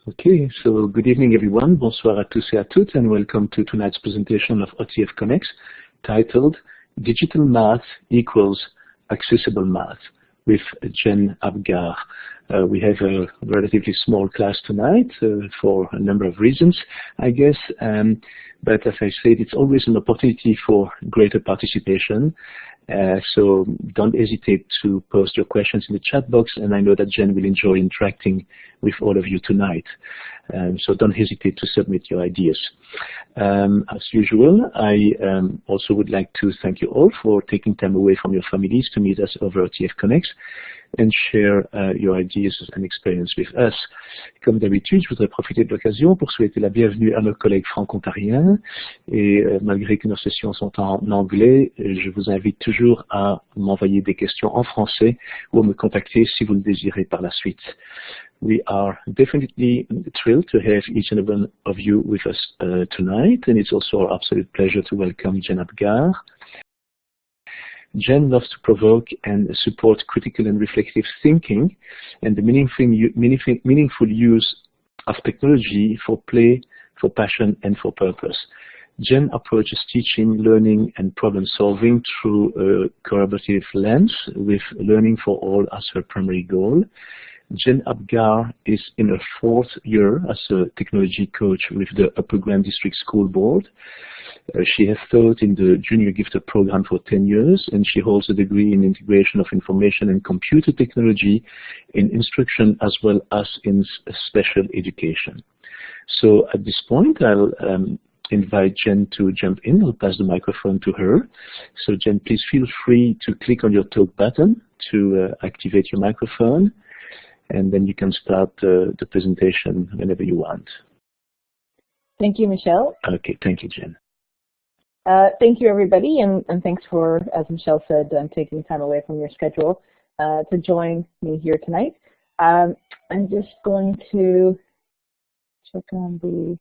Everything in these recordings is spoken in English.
Okay, so good evening everyone, bonsoir à tous et à toutes, and welcome to tonight's presentation of OTF Connects, titled Digital Math Equals Accessible Math, with Jen Abgar. We have a relatively small class tonight for a number of reasons, I guess, but as I said, it's always an opportunity for greater participation. So don't hesitate to post your questions in the chat box, and I know that Jen will enjoy interacting with all of you tonight. So don't hesitate to submit your ideas. As usual, I also would like to thank you all for taking time away from your families to meet us over OTF Connects and share your ideas and experience with us. Comme d'habitude, je voudrais profiter de l'occasion pour souhaiter la bienvenue à nos collègues franco-ontariens et malgré que nos sessions sont en anglais, je vous invite toujours à m'envoyer des questions en français ou à me contacter si vous le désirez par la suite. We are definitely thrilled to have each and every one of you with us tonight, and it's also our absolute pleasure to welcome Jen Abgar. Jen loves to provoke and support critical and reflective thinking and the meaningful use of technology for play, for passion, and for purpose. Jen approaches teaching, learning, and problem solving through a collaborative lens with learning for all as her primary goal. Jen Abgar is in her fourth year as a technology coach with the Upper Grand District School Board. She has taught in the Junior Gifted program for 10 years, and she holds a degree in integration of information and computer technology in instruction as well as in special education. So at this point, I'll invite Jen to jump in. I'll pass the microphone to her. So Jen, please feel free to click on your talk button to activate your microphone, and then you can start the presentation whenever you want. Thank you, Michelle. Okay, thank you, Jen. Thank you, everybody, and thanks for, as Michelle said, taking time away from your schedule to join me here tonight. I'm just going to check on the...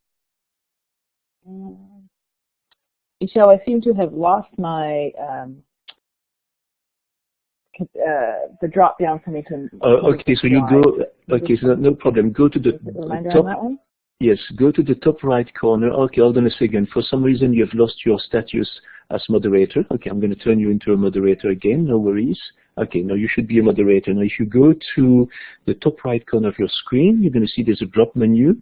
Michelle, I seem to have lost my... the drop down for me to... okay, so you go... Okay, so no problem. Go to the reminder top... on that one? Yes, go to the top right corner. Okay, hold on a second. For some reason, you have lost your status as moderator. Okay, I'm going to turn you into a moderator again. No worries. Okay, now you should be a moderator. Now, if you go to the top right corner of your screen, you're going to see there's a drop menu.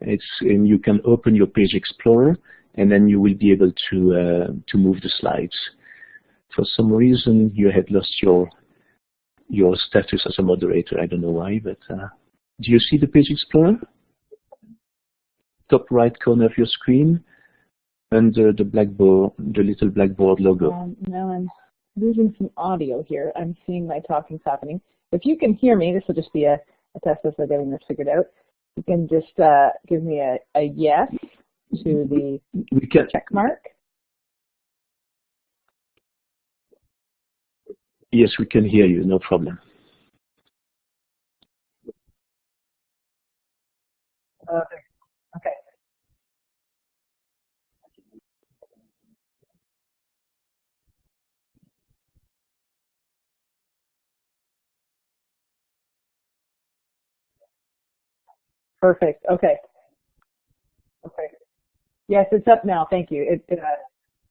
And you can open your Page Explorer, and then you will be able to move the slides. For some reason, you had lost your status as a moderator. I don't know why, but do you see the Page Explorer? Top right corner of your screen, under the blackboard, the little blackboard logo. Now I'm losing some audio here. I'm seeing my talking's happening. If you can hear me, this will just be a test as we're getting this figured out. You can just give me a yes to the check mark. Yes, we can hear you, no problem. Okay. Perfect. Okay. Okay. Yes, it's up now. Thank you.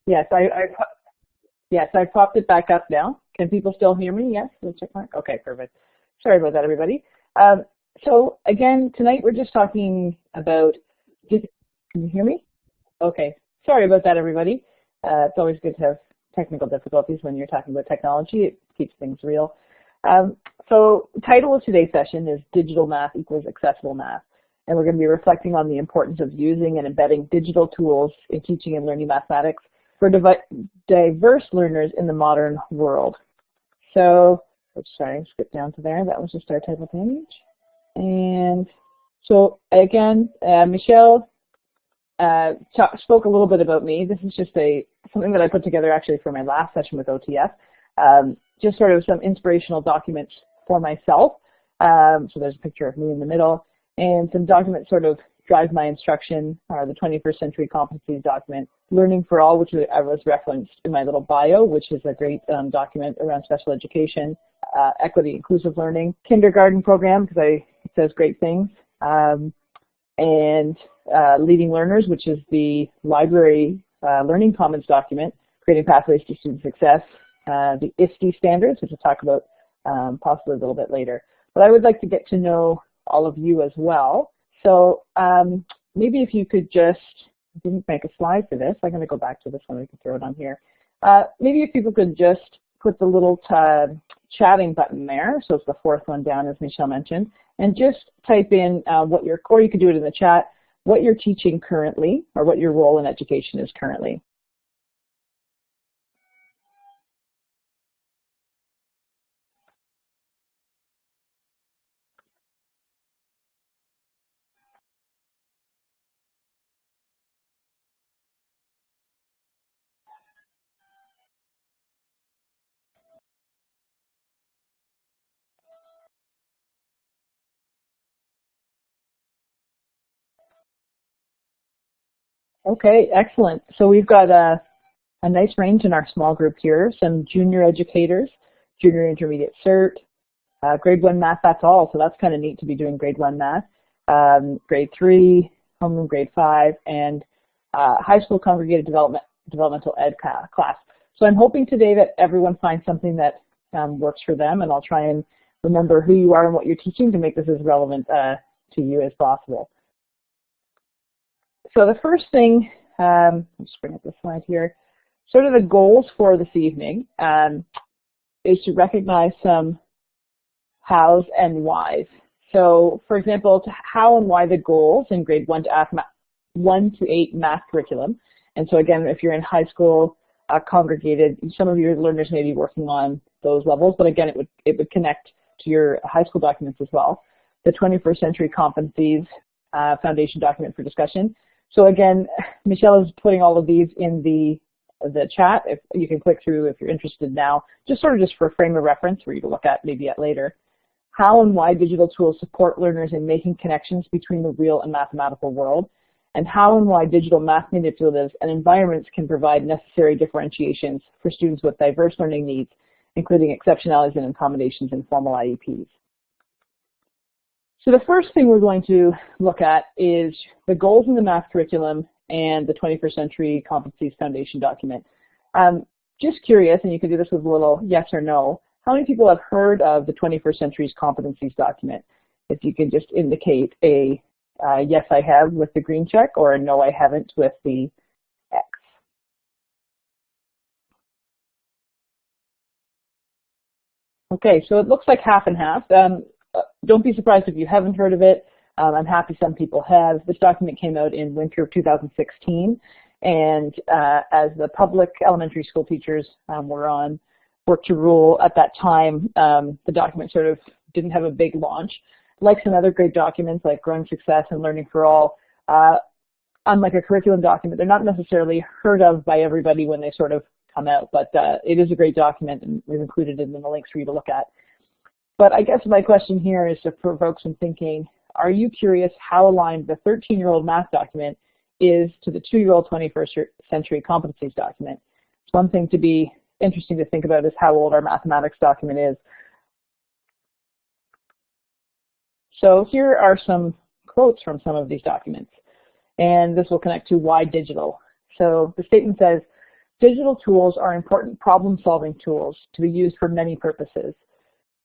Yes, I popped it back up now. Can people still hear me? Yes. The check mark. Okay. Perfect. Sorry about that, everybody. So again, tonight we're just talking about. Can you hear me? Okay. Sorry about that, everybody. It's always good to have technical difficulties when you're talking about technology. It keeps things real. So the title of today's session is Digital Math Equals Accessible Math. And we're going to be reflecting on the importance of using and embedding digital tools in teaching and learning mathematics for diverse learners in the modern world. So, oops, sorry, skip down to there. That was just our title page. And so again, Michelle spoke a little bit about me. This is just something that I put together actually for my last session with OTF. Just sort of some inspirational documents for myself. So there's a picture of me in the middle, and some documents sort of drive my instruction, the 21st Century Competencies document, Learning for All, which I was referenced in my little bio, which is a great document around special education, equity, inclusive learning, kindergarten program, because it says great things. and Leading Learners, which is the library Learning Commons document, creating pathways to student success, the ISTE standards, which we'll talk about possibly a little bit later. But I would like to get to know all of you as well. So maybe if you could just, I didn't make a slide for this. I'm going to go back to this one. We can throw it on here. Maybe if people could just put the little chatting button there. So it's the fourth one down, as Michelle mentioned. And just type in what your, or you could do it in the chat, what you're teaching currently or what your role in education is currently. Okay, excellent. So we've got a nice range in our small group here, some junior educators, junior intermediate cert, grade 1 math, that's all, so that's kind of neat to be doing grade 1 math, grade 3, homeroom grade 5, and high school congregated developmental ed class. So I'm hoping today that everyone finds something that works for them, and I'll try and remember who you are and what you're teaching to make this as relevant to you as possible. So the first thing, let's bring up the slide here, sort of the goals for this evening is to recognize some hows and whys. So for example, how and why the goals in grade 1 to 8 math curriculum. And so again, if you're in high school congregated, some of your learners may be working on those levels, but again, it would connect to your high school documents as well. The 21st Century Competencies Foundation document for discussion. So again, Michelle is putting all of these in the chat. If you can click through if you're interested now, just for a frame of reference for you to look at maybe at later. How and why digital tools support learners in making connections between the real and mathematical world, and how and why digital math manipulatives and environments can provide necessary differentiations for students with diverse learning needs, including exceptionalities and accommodations in formal IEPs. So the first thing we're going to look at is the goals in the math curriculum and the 21st Century Competencies Foundation document. Just curious, and you can do this with a little yes or no, how many people have heard of the 21st Century's Competencies document? If you can just indicate a yes, I have with the green check, or a no, I haven't with the X. Okay, so it looks like half and half. Don't be surprised if you haven't heard of it. I'm happy some people have. This document came out in winter of 2016, and as the public elementary school teachers were on work to rule at that time, the document sort of didn't have a big launch. Like some other great documents like Growing Success and Learning for All, unlike a curriculum document, they're not necessarily heard of by everybody when they sort of come out, but it is a great document, and we've included it in the links for you to look at. But I guess my question here is to provoke some thinking. Are you curious how aligned the 13-year-old math document is to the 2-year-old 21st Century Competencies document? It's one thing to be interesting to think about is how old our mathematics document is. So here are some quotes from some of these documents, and this will connect to why digital. So the statement says, digital tools are important problem-solving tools to be used for many purposes.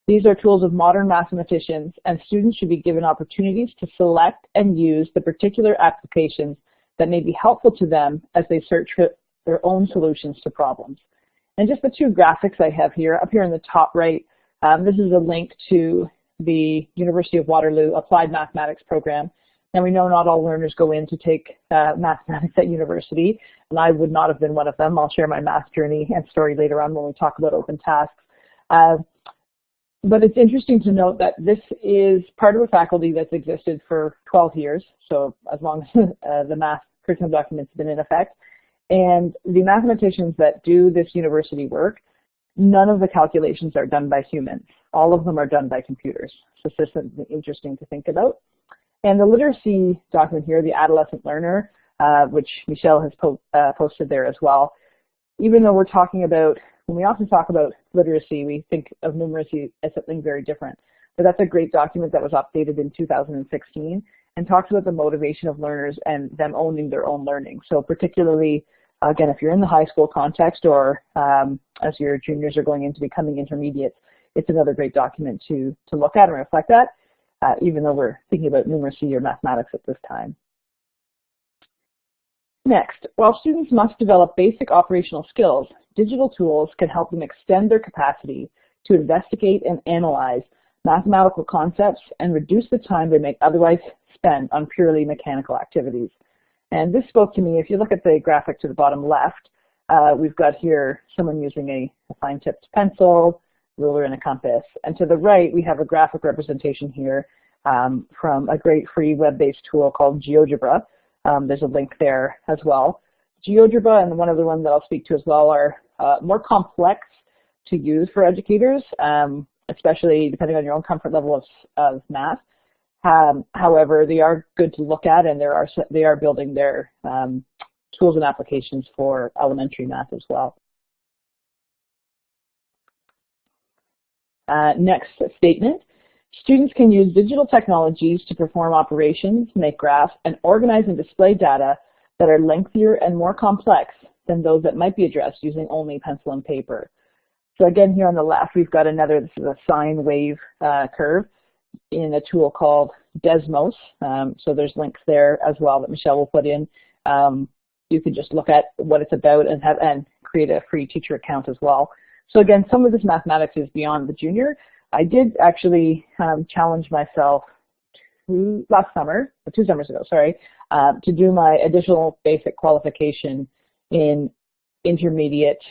These are tools of modern mathematicians, and students should be given opportunities to select and use the particular applications that may be helpful to them as they search for their own solutions to problems. And just the two graphics I have here, up here in the top right, this is a link to the University of Waterloo Applied Mathematics program. And we know not all learners go in to take mathematics at university, and I would not have been one of them. I'll share my math journey and story later on when we talk about open tasks. But it's interesting to note that this is part of a faculty that's existed for 12 years, so as long as the math curriculum document's been in effect. And the mathematicians that do this university work, none of the calculations are done by humans. All of them are done by computers. So it's just something interesting to think about. And the literacy document here, the adolescent learner, which Michelle has posted there as well, even though we're talking about, when we often talk about literacy, we think of numeracy as something very different. But that's a great document that was updated in 2016. and talks about the motivation of learners and them owning their own learning. So particularly, again, if you're in the high school context or as your juniors are going into becoming intermediates, it's another great document to look at and reflect at, even though we're thinking about numeracy or mathematics at this time. Next, while students must develop basic operational skills, digital tools can help them extend their capacity to investigate and analyze mathematical concepts and reduce the time they may otherwise spend on purely mechanical activities. And this spoke to me. If you look at the graphic to the bottom left, we've got here someone using a fine-tipped pencil, ruler, and a compass. And to the right, we have a graphic representation here from a great free web-based tool called GeoGebra. There's a link there as well. GeoGebra and one other one that I'll speak to as well are more complex to use for educators, especially depending on your own comfort level of math. However, they are good to look at, and they are building their tools and applications for elementary math as well. Next statement. Students can use digital technologies to perform operations, make graphs, and organize and display data that are lengthier and more complex than those that might be addressed using only pencil and paper. So again, here on the left, we've got this is a sine wave curve in a tool called Desmos. So there's links there as well that Michelle will put in. You can just look at what it's about and create a free teacher account as well. So again, some of this mathematics is beyond the junior. I did actually challenge myself two summers ago, to do my additional basic qualification in intermediate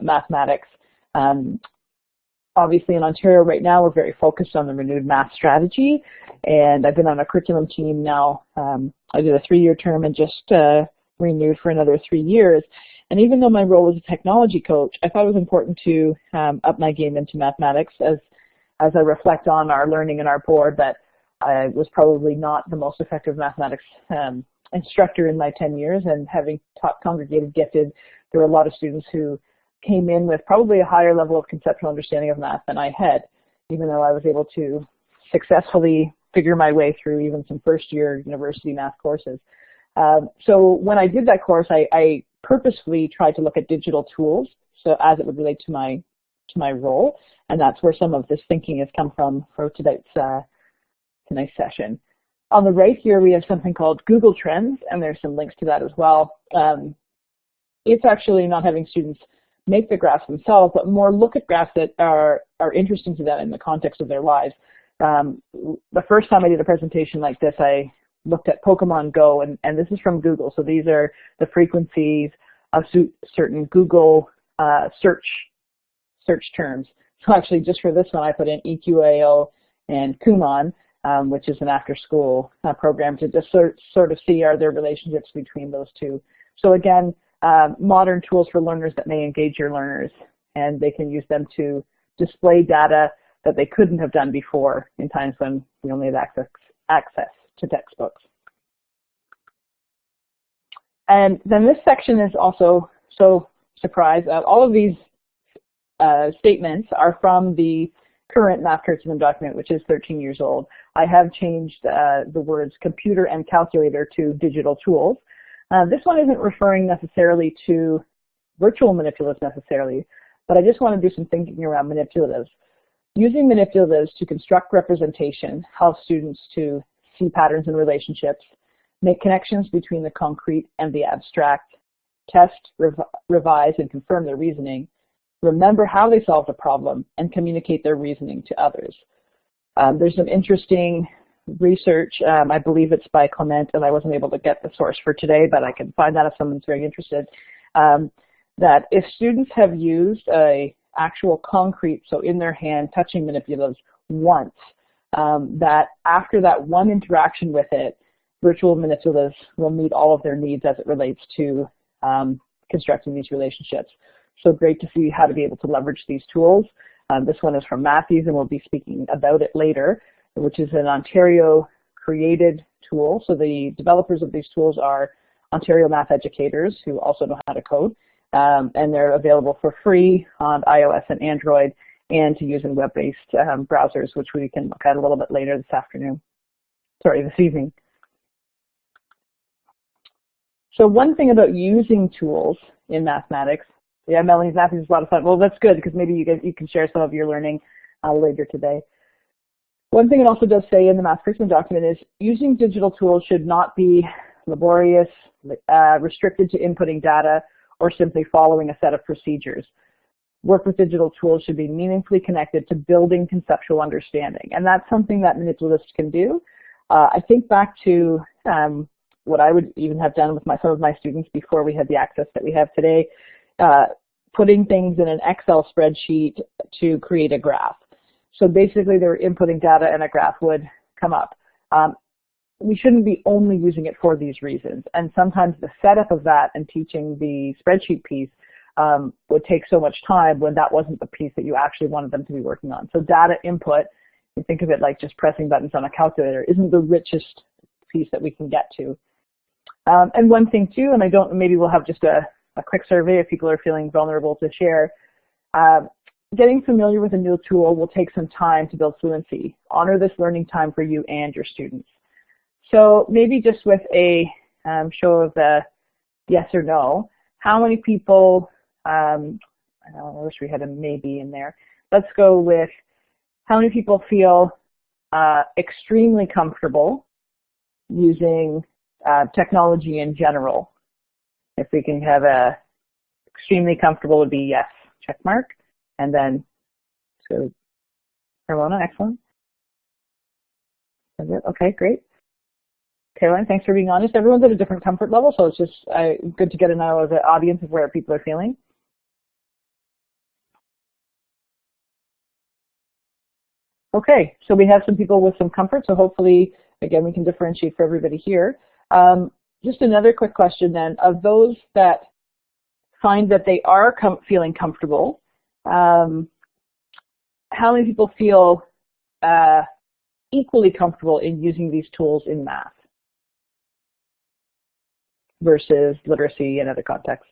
mathematics. Obviously in Ontario right now, we're very focused on the renewed math strategy, and I've been on a curriculum team now. I did a 3-year term and just renewed for another 3 years. And even though my role as a technology coach, I thought it was important to up my game into mathematics as I reflect on our learning in our board, that I was probably not the most effective mathematics instructor in my 10 years, and having taught congregated gifted, there were a lot of students who came in with probably a higher level of conceptual understanding of math than I had, even though I was able to successfully figure my way through even some first-year university math courses. So when I did that course, I purposefully tried to look at digital tools, so as it would relate to my role, and that's where some of this thinking has come from for tonight's session. On the right here, we have something called Google Trends, and there's some links to that as well. It's actually not having students make the graphs themselves, but more look at graphs that are interesting to them in the context of their lives. The first time I did a presentation like this, I looked at Pokemon Go, and this is from Google. So these are the frequencies of certain Google search terms. So actually, just for this one, I put in EQAO and Kumon, which is an after-school program, to just sort of see are there relationships between those two. So again, modern tools for learners that may engage your learners, and they can use them to display data that they couldn't have done before in times when we only had access to textbooks. And then this section is also, so surprise, all of these statements are from the current math curriculum document, which is 13 years old. I have changed the words computer and calculator to digital tools. This one isn't referring necessarily to virtual manipulatives necessarily, but I just want to do some thinking around manipulatives. Using manipulatives to construct representation helps students to see patterns and relationships, make connections between the concrete and the abstract, test, revise, and confirm their reasoning, remember how they solved a problem, and communicate their reasoning to others. There's some interesting research, I believe it's by Clement, and I wasn't able to get the source for today, but I can find that if someone's very interested, that if students have used a actual concrete, so in their hand, touching manipulatives once, that after that one interaction with it, virtual manipulatives will meet all of their needs as it relates to constructing these relationships. So great to see how to be able to leverage these tools. This one is from Mathies, and we'll be speaking about it later, which is an Ontario-created tool. So the developers of these tools are Ontario math educators who also know how to code, and they're available for free on iOS and Android, and to use in web-based browsers, which we can look at a little bit later this evening. So one thing about using tools in mathematics, yeah, Melanie's math is a lot of fun. Well, that's good because maybe you can share some of your learning later today. One thing it also does say in the math curriculum document is using digital tools should not be laborious, restricted to inputting data, or simply following a set of procedures. Work with digital tools should be meaningfully connected to building conceptual understanding, and that's something that manipulatives can do. I think back to what I would even have done with some of my students before we had the access that we have today, putting things in an Excel spreadsheet to create a graph. So basically they were inputting data and a graph would come up. We shouldn't be only using it for these reasons, and sometimes the setup of that and teaching the spreadsheet piece would take so much time when that wasn't the piece that you actually wanted them to be working on. So data input, you think of it like just pressing buttons on a calculator, isn't the richest piece that we can get to. And one thing too, and maybe we'll have just a quick survey if people are feeling vulnerable to share. Getting familiar with a new tool will take some time to build fluency. Honor this learning time for you and your students. So maybe just with a show of the yes or no, how many people, I wish we had a maybe in there. Let's go with how many people feel extremely comfortable using technology in general. If we can have a extremely comfortable would be yes, check mark. And then, so Carolina, excellent. Okay, great. Caroline, thanks for being honest. Everyone's at a different comfort level, so it's just good to get to know the audience of where people are feeling. Okay, so we have some people with some comfort, so hopefully, again, we can differentiate for everybody here. Just another quick question then, of those that find that they are feeling comfortable, how many people feel equally comfortable in using these tools in math versus literacy and other contexts?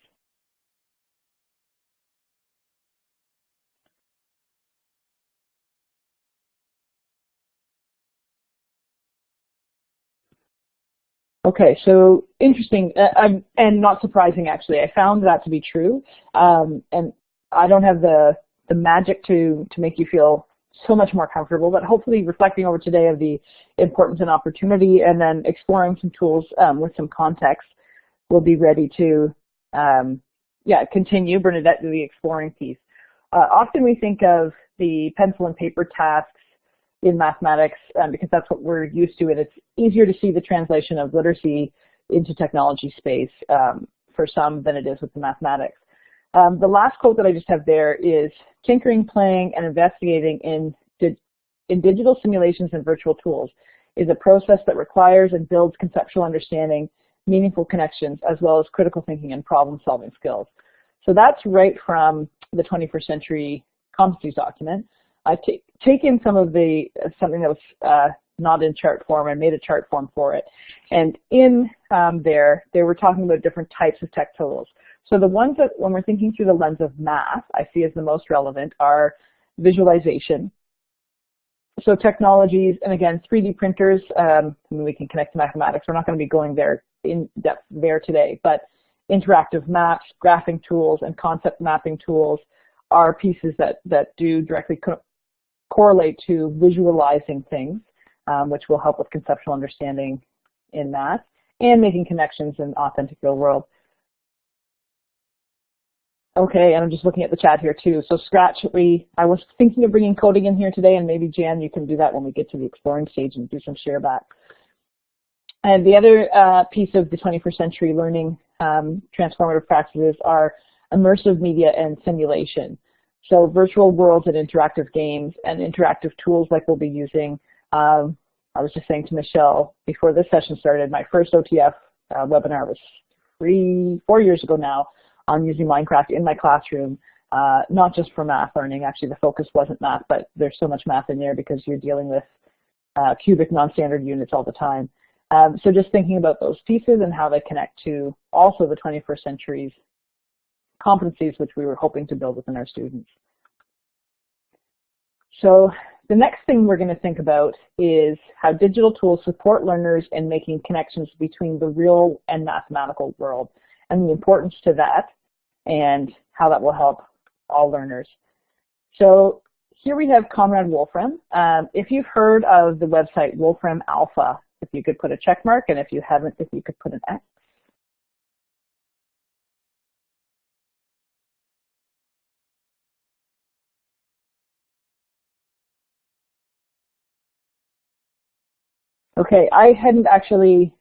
Okay, so interesting, and not surprising actually. I found that to be true, and I don't have the magic to make you feel so much more comfortable, but hopefully reflecting over today of the importance and opportunity and then exploring some tools with some context, we'll be ready to continue, Bernadette, to the exploring piece. Often we think of the pencil and paper tasks in mathematics because that's what we're used to, and it's easier to see the translation of literacy into technology space for some than it is with the mathematics. The last quote that I just have there is, tinkering, playing, and investigating in digital simulations and virtual tools is a process that requires and builds conceptual understanding, meaningful connections, as well as critical thinking and problem-solving skills. So that's right from the 21st Century Competencies document. I've taken some of something that was not in chart form and made a chart form for it. And in there, they were talking about different types of tech tools. So the ones that, when we're thinking through the lens of math, I see as the most relevant are visualization. So technologies, and again, 3D printers, we can connect to mathematics. We're not going to be going there in depth there today, but interactive maps, graphing tools, and concept mapping tools are pieces that do directly correlate to visualizing things, which will help with conceptual understanding in math and making connections in authentic real world. Okay, and I'm just looking at the chat here too. So Scratch, I was thinking of bringing coding in here today, and maybe Jan, you can do that when we get to the exploring stage and do some share back. And the other piece of the 21st century learning transformative practices are immersive media and simulation. So virtual worlds and interactive games and interactive tools like we'll be using. I was just saying to Michelle before this session started, my first OTF webinar was 4 years ago now, on using Minecraft in my classroom, not just for math learning. Actually, the focus wasn't math, but there's so much math in there because you're dealing with cubic non-standard units all the time. So just thinking about those pieces and how they connect to also the 21st century's competencies, which we were hoping to build within our students. So The next thing we're going to think about is how digital tools support learners in making connections between the real and mathematical world, and the importance to that, and how that will help all learners. So here we have Conrad Wolfram. If you've heard of the website Wolfram Alpha, if you could put a check mark, and if you haven't, if you could put an X. Okay, I hadn't actually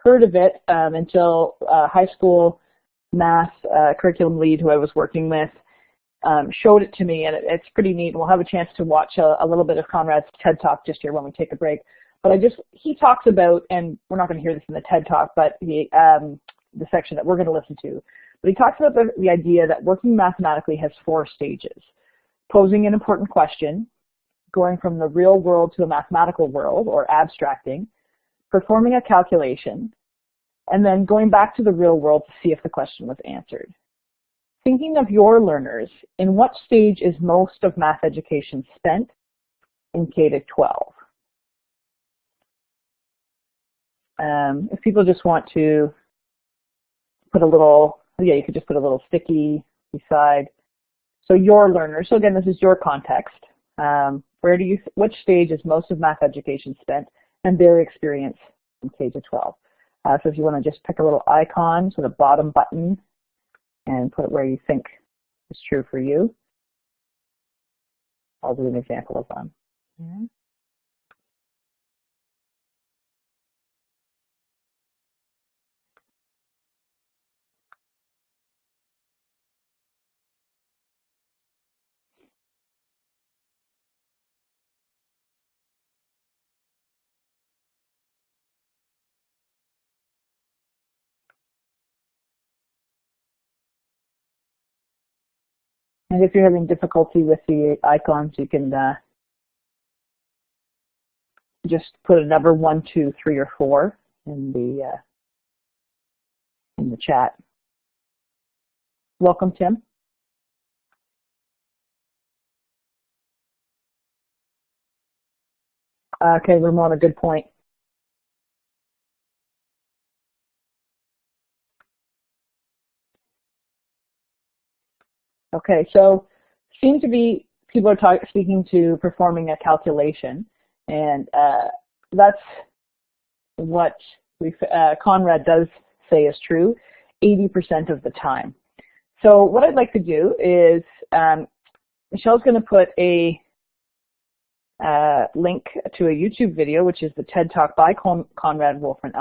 heard of it until high school math curriculum lead who I was working with showed it to me, and it's pretty neat. We'll have a chance to watch a little bit of Conrad's TED Talk just here when we take a break. But he talks about, and we're not going to hear this in the TED Talk, but the section that we're going to listen to, but he talks about the idea that working mathematically has 4 stages: posing an important question, going from the real world to a mathematical world, or abstracting, performing a calculation, and then going back to the real world to see if the question was answered. Thinking of your learners, in what stage is most of math education spent in K-12? If people just want to put a little, you could just put a little sticky beside. So your learners, so again, this is your context. Which stage is most of math education spent and their experience in K-12? So if you want to just pick a little icon, so the bottom button, and put it where you think is true for you. I'll do an example of one. Yeah. And if you're having difficulty with the icons, you can just put a number 1, 2, 3, or 4 in the chat. Welcome, Tim. Okay, Ramona, good point. Okay, so seems to be people are speaking to performing a calculation, and that's what Conrad does say is true 80% of the time. So what I'd like to do is Michelle's going to put a link to a YouTube video, which is the TED Talk by Conrad Wolfram,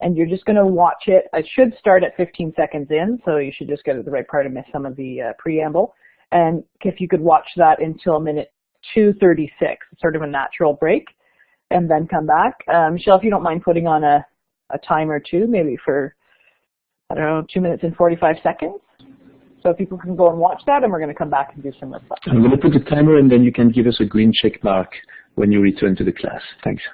and you're just going to watch it. It should start at 15 seconds in, so you should just get to the right part and miss some of the preamble. And if you could watch that until minute 2:36, sort of a natural break, and then come back. Michelle, if you don't mind putting on a timer too, maybe for, I don't know, 2 minutes and 45 seconds. So people can go and watch that, and we're going to come back and do some reflection. I'm going to put the timer, and then you can give us a green check mark when you return to the class. Thanks.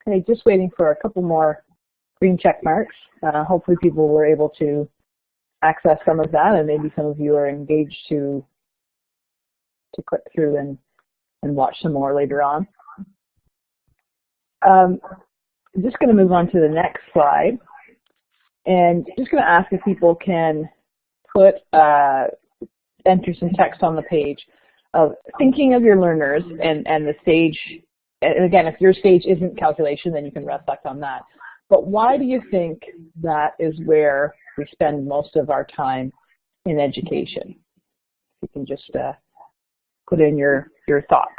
Okay, just waiting for a couple more green check marks. Hopefully people were able to access some of that, and maybe some of you are engaged to click through and watch some more later on. I'm just going to move on to the next slide, and just going to ask if people can put enter some text on the page of thinking of your learners and the stage. And again, if your stage isn't calculation, then you can reflect on that. But why do you think that is where we spend most of our time in education? You can just put in your thoughts.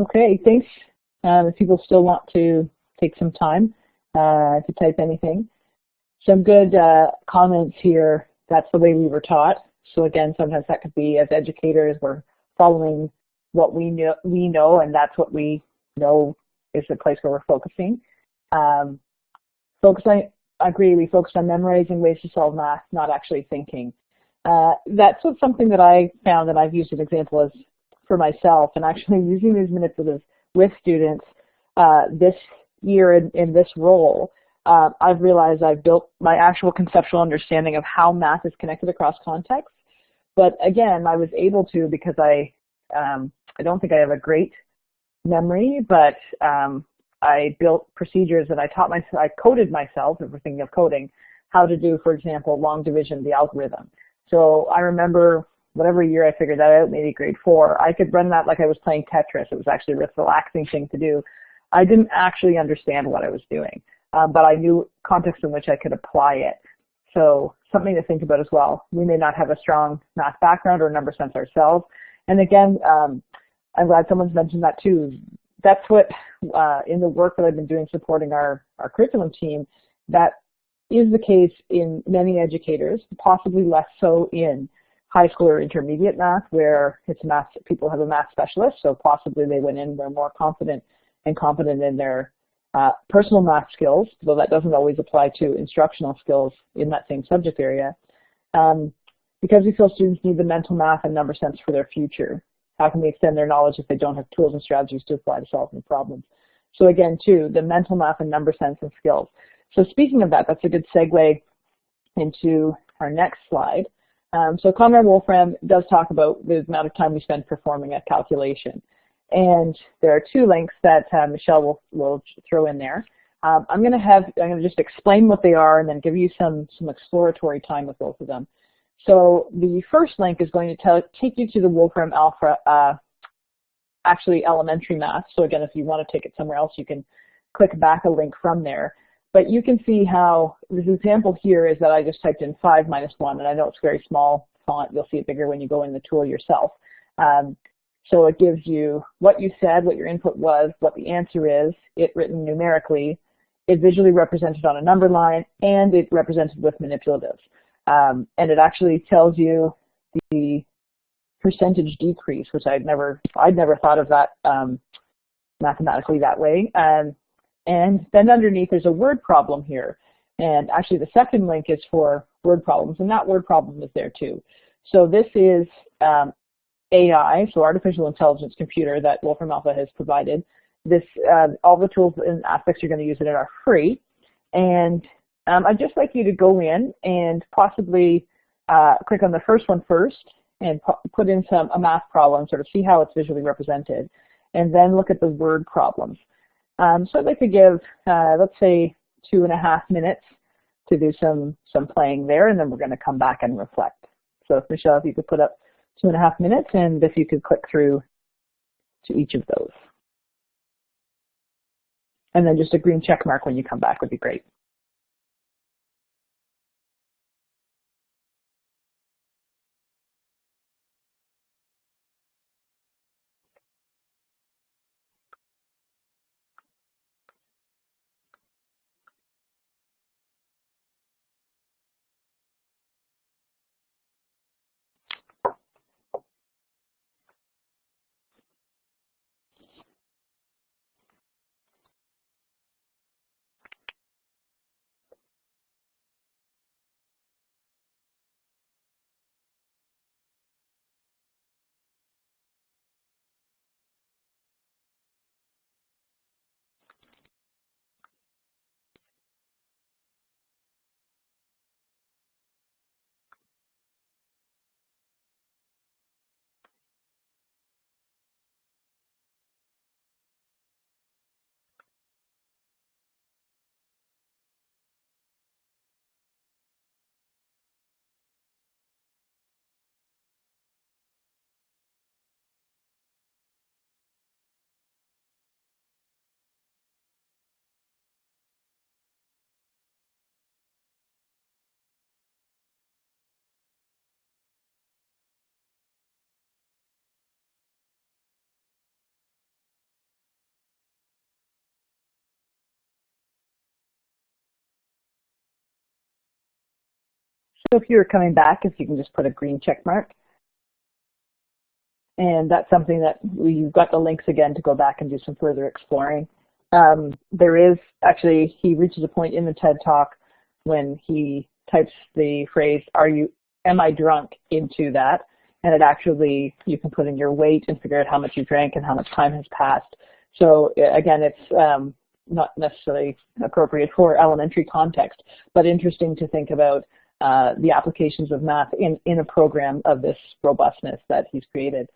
Okay, thanks. If people still want to take some time to type anything. Some good comments here. That's the way we were taught. So again, sometimes that could be as educators, we're following what we know, and that's what we know is the place where we're focusing. I agree, we focused on memorizing ways to solve math, not actually thinking. That's something that I found, and I've used an example as for myself, and actually using these manipulatives with students this year in this role. I've realized I've built my actual conceptual understanding of how math is connected across contexts. But again, I was able to because I don't think I have a great memory, but I built procedures and I coded myself, if we're thinking of coding, how to do, for example, long division, the algorithm. So I remember whatever year I figured that out, maybe grade 4, I could run that like I was playing Tetris. It was actually a relaxing thing to do. I didn't actually understand what I was doing, but I knew context in which I could apply it. So something to think about as well. We may not have a strong math background or number sense ourselves. And again, I'm glad someone's mentioned that too. That's what, in the work that I've been doing supporting our curriculum team, that is the case in many educators, possibly less so in high school or intermediate math, where it's math, people have a math specialist, so possibly they went in, they're more confident and competent in their personal math skills, though that doesn't always apply to instructional skills in that same subject area. Because we feel students need the mental math and number sense for their future. How can they extend their knowledge if they don't have tools and strategies to apply to solving problems? So again, too, the mental math and number sense and skills. So speaking of that, that's a good segue into our next slide. So Conrad Wolfram does talk about the amount of time we spend performing a calculation. And there are 2 links that Michelle will throw in there. I'm going to just explain what they are and then give you some exploratory time with both of them. So the first link is going to take you to the Wolfram Alpha, actually elementary math. So again, if you want to take it somewhere else, you can click back a link from there. But you can see how this example here is that I just typed in 5 minus 1, and I know it's very small font. You'll see it bigger when you go in the tool yourself. So it gives you what you said, what your input was, what the answer is, it written numerically, it visually represented on a number line, and it represented with manipulatives. And it actually tells you the percentage decrease, which I'd never thought of that mathematically that way. And then underneath there's a word problem here. And actually the second link is for word problems, and that word problem is there too. So this is AI, so artificial intelligence computer that Wolfram Alpha has provided. This, all the tools and aspects you're going to use in it are free. And I'd just like you to go in and possibly click on the first one first and put in a math problem, sort of see how it's visually represented, and then look at the word problems. So I'd like to give, let's say, 2.5 minutes to do some playing there, and then we're going to come back and reflect. So if Michelle, if you could put up 2.5 minutes, and if you could click through to each of those. And then just a green check mark when you come back would be great. So if you're coming back, if you can just put a green check mark. And that's something that you've got the links again to go back and do some further exploring. There is actually, he reaches a point in the TED Talk when he types the phrase, am I drunk, into that. And it actually, you can put in your weight and figure out how much you drank and how much time has passed. So again, it's not necessarily appropriate for elementary context, but interesting to think about the applications of math in a program of this robustness that he's created.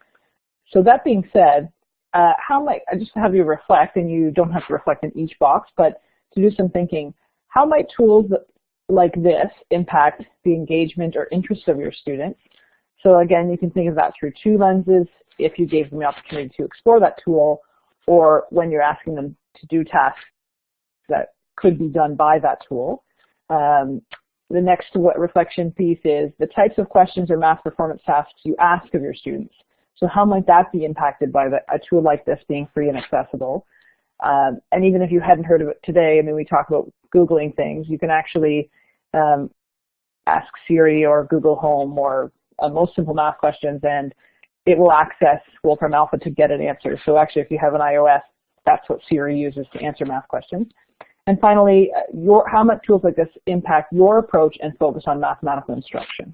So that being said, I just have you reflect, and you don't have to reflect in each box, but to do some thinking, how might tools like this impact the engagement or interest of your students? So again, you can think of that through two lenses: if you gave them the opportunity to explore that tool, or when you're asking them to do tasks that could be done by that tool. The next reflection piece is the types of questions or math performance tasks you ask of your students. So how might that be impacted by a tool like this being free and accessible? And even if you hadn't heard of it today, I mean, we talk about Googling things, you can actually ask Siri or Google Home or most simple math questions, and it will access Wolfram Alpha to get an answer. So actually, if you have an iOS, that's what Siri uses to answer math questions. And finally, how might tools like this impact your approach and focus on mathematical instruction?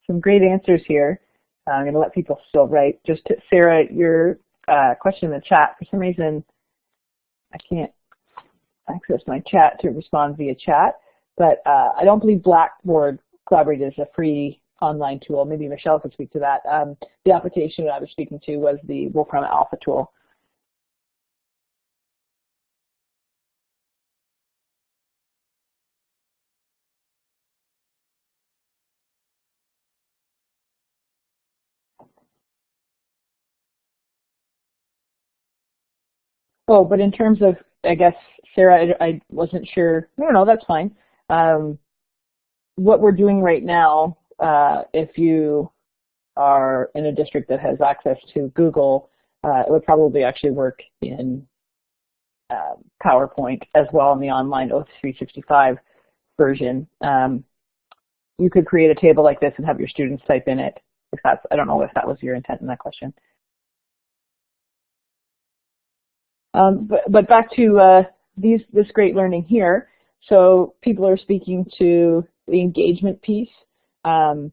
some great answers here. I'm going to let people still write. Just to, Sarah, your question in the chat, for some reason, I can't access my chat to respond via chat, but I don't believe Blackboard Collaborate is a free online tool. Maybe Michelle could speak to that. The application that I was speaking to was the Wolfram Alpha tool. Oh, but in terms of, I guess, Sarah, I wasn't sure. No, that's fine. What we're doing right now, if you are in a district that has access to Google, it would probably actually work in PowerPoint as well in the online O365 version. You could create a table like this and have your students type in it. If that's, I don't know if that was your intent in that question. But back to this great learning here. So people are speaking to the engagement piece, so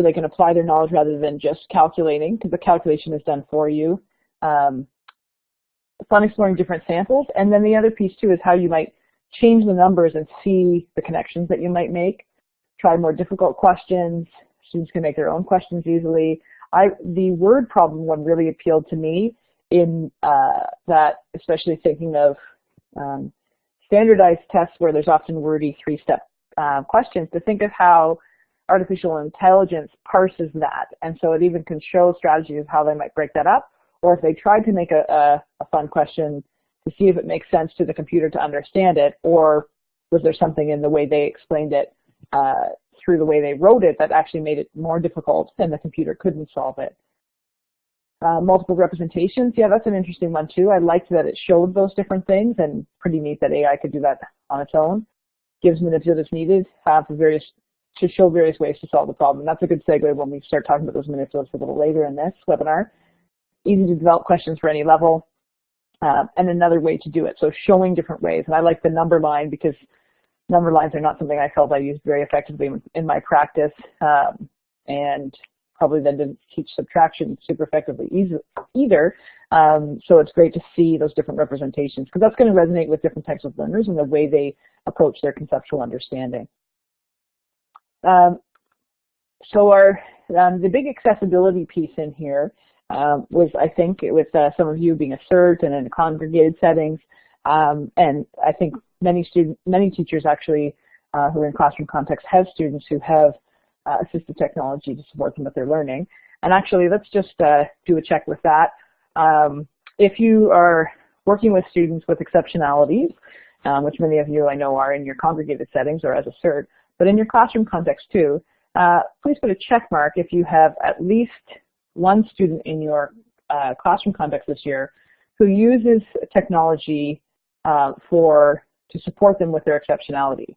they can apply their knowledge rather than just calculating, because the calculation is done for you. Fun exploring different samples, and then the other piece too is how you might change the numbers and see the connections that you might make. Try more difficult questions. Students can make their own questions easily. The word problem one really appealed to me in that, especially thinking of standardized tests where there's often wordy three-step questions, to think of how artificial intelligence parses that. And so it even can show strategies of how they might break that up, or if they tried to make a fun question to see if it makes sense to the computer to understand it, or was there something in the way they explained it through the way they wrote it that actually made it more difficult and the computer couldn't solve it. Multiple representations, yeah, that's an interesting one too. I liked that it showed those different things, and pretty neat that AI could do that on its own. Gives manipulatives needed to show various ways to solve the problem. That's a good segue when we start talking about those manipulatives a little later in this webinar. Easy to develop questions for any level, and another way to do it. So showing different ways, and I like the number line because number lines are not something I felt I used very effectively in my practice, and probably then didn't teach subtraction super effectively either. So it's great to see those different representations, because that's going to resonate with different types of learners and the way they approach their conceptual understanding. So the big accessibility piece in here was, I think, with some of you being a CERT and in congregated settings, and I think many teachers actually who are in classroom context have students who have assistive technology to support them with their learning. And actually, let's just do a check with that. If you are working with students with exceptionalities, which many of you I know are in your congregated settings or as a CERT, but in your classroom context too, please put a check mark if you have at least one student in your classroom context this year who uses technology to support them with their exceptionality.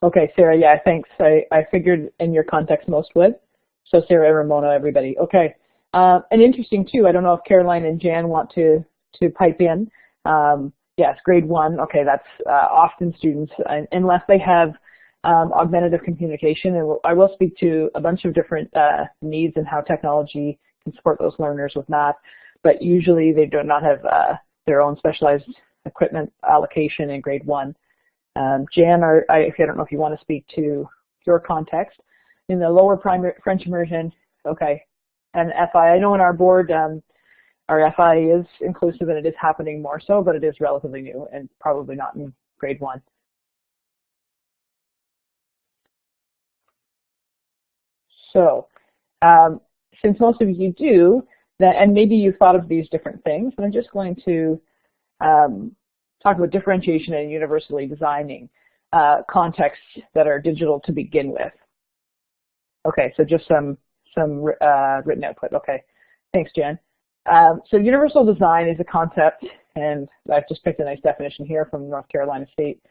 Okay, Sarah, yeah, thanks. I figured in your context most would. So Sarah, Ramona, everybody. Okay, and interesting too, I don't know if Caroline and Jan want to pipe in. Yes, grade 1, okay, that's often students, unless they have augmentative communication, and I will speak to a bunch of different needs and how technology can support those learners with math, but usually they do not have their own specialized equipment allocation in grade 1. Jan, I don't know if you want to speak to your context. In the lower primary French immersion, okay, and FI, I know in our board, our FI is inclusive and it is happening more so, but it is relatively new and probably not in grade 1. So, since most of you do, and maybe you thought of these different things, I'm just going to talk about differentiation and universally designing contexts that are digital to begin with. Okay, so just some written output. Okay, thanks, Jen. So universal design is a concept, and I've just picked a nice definition here from North Carolina State.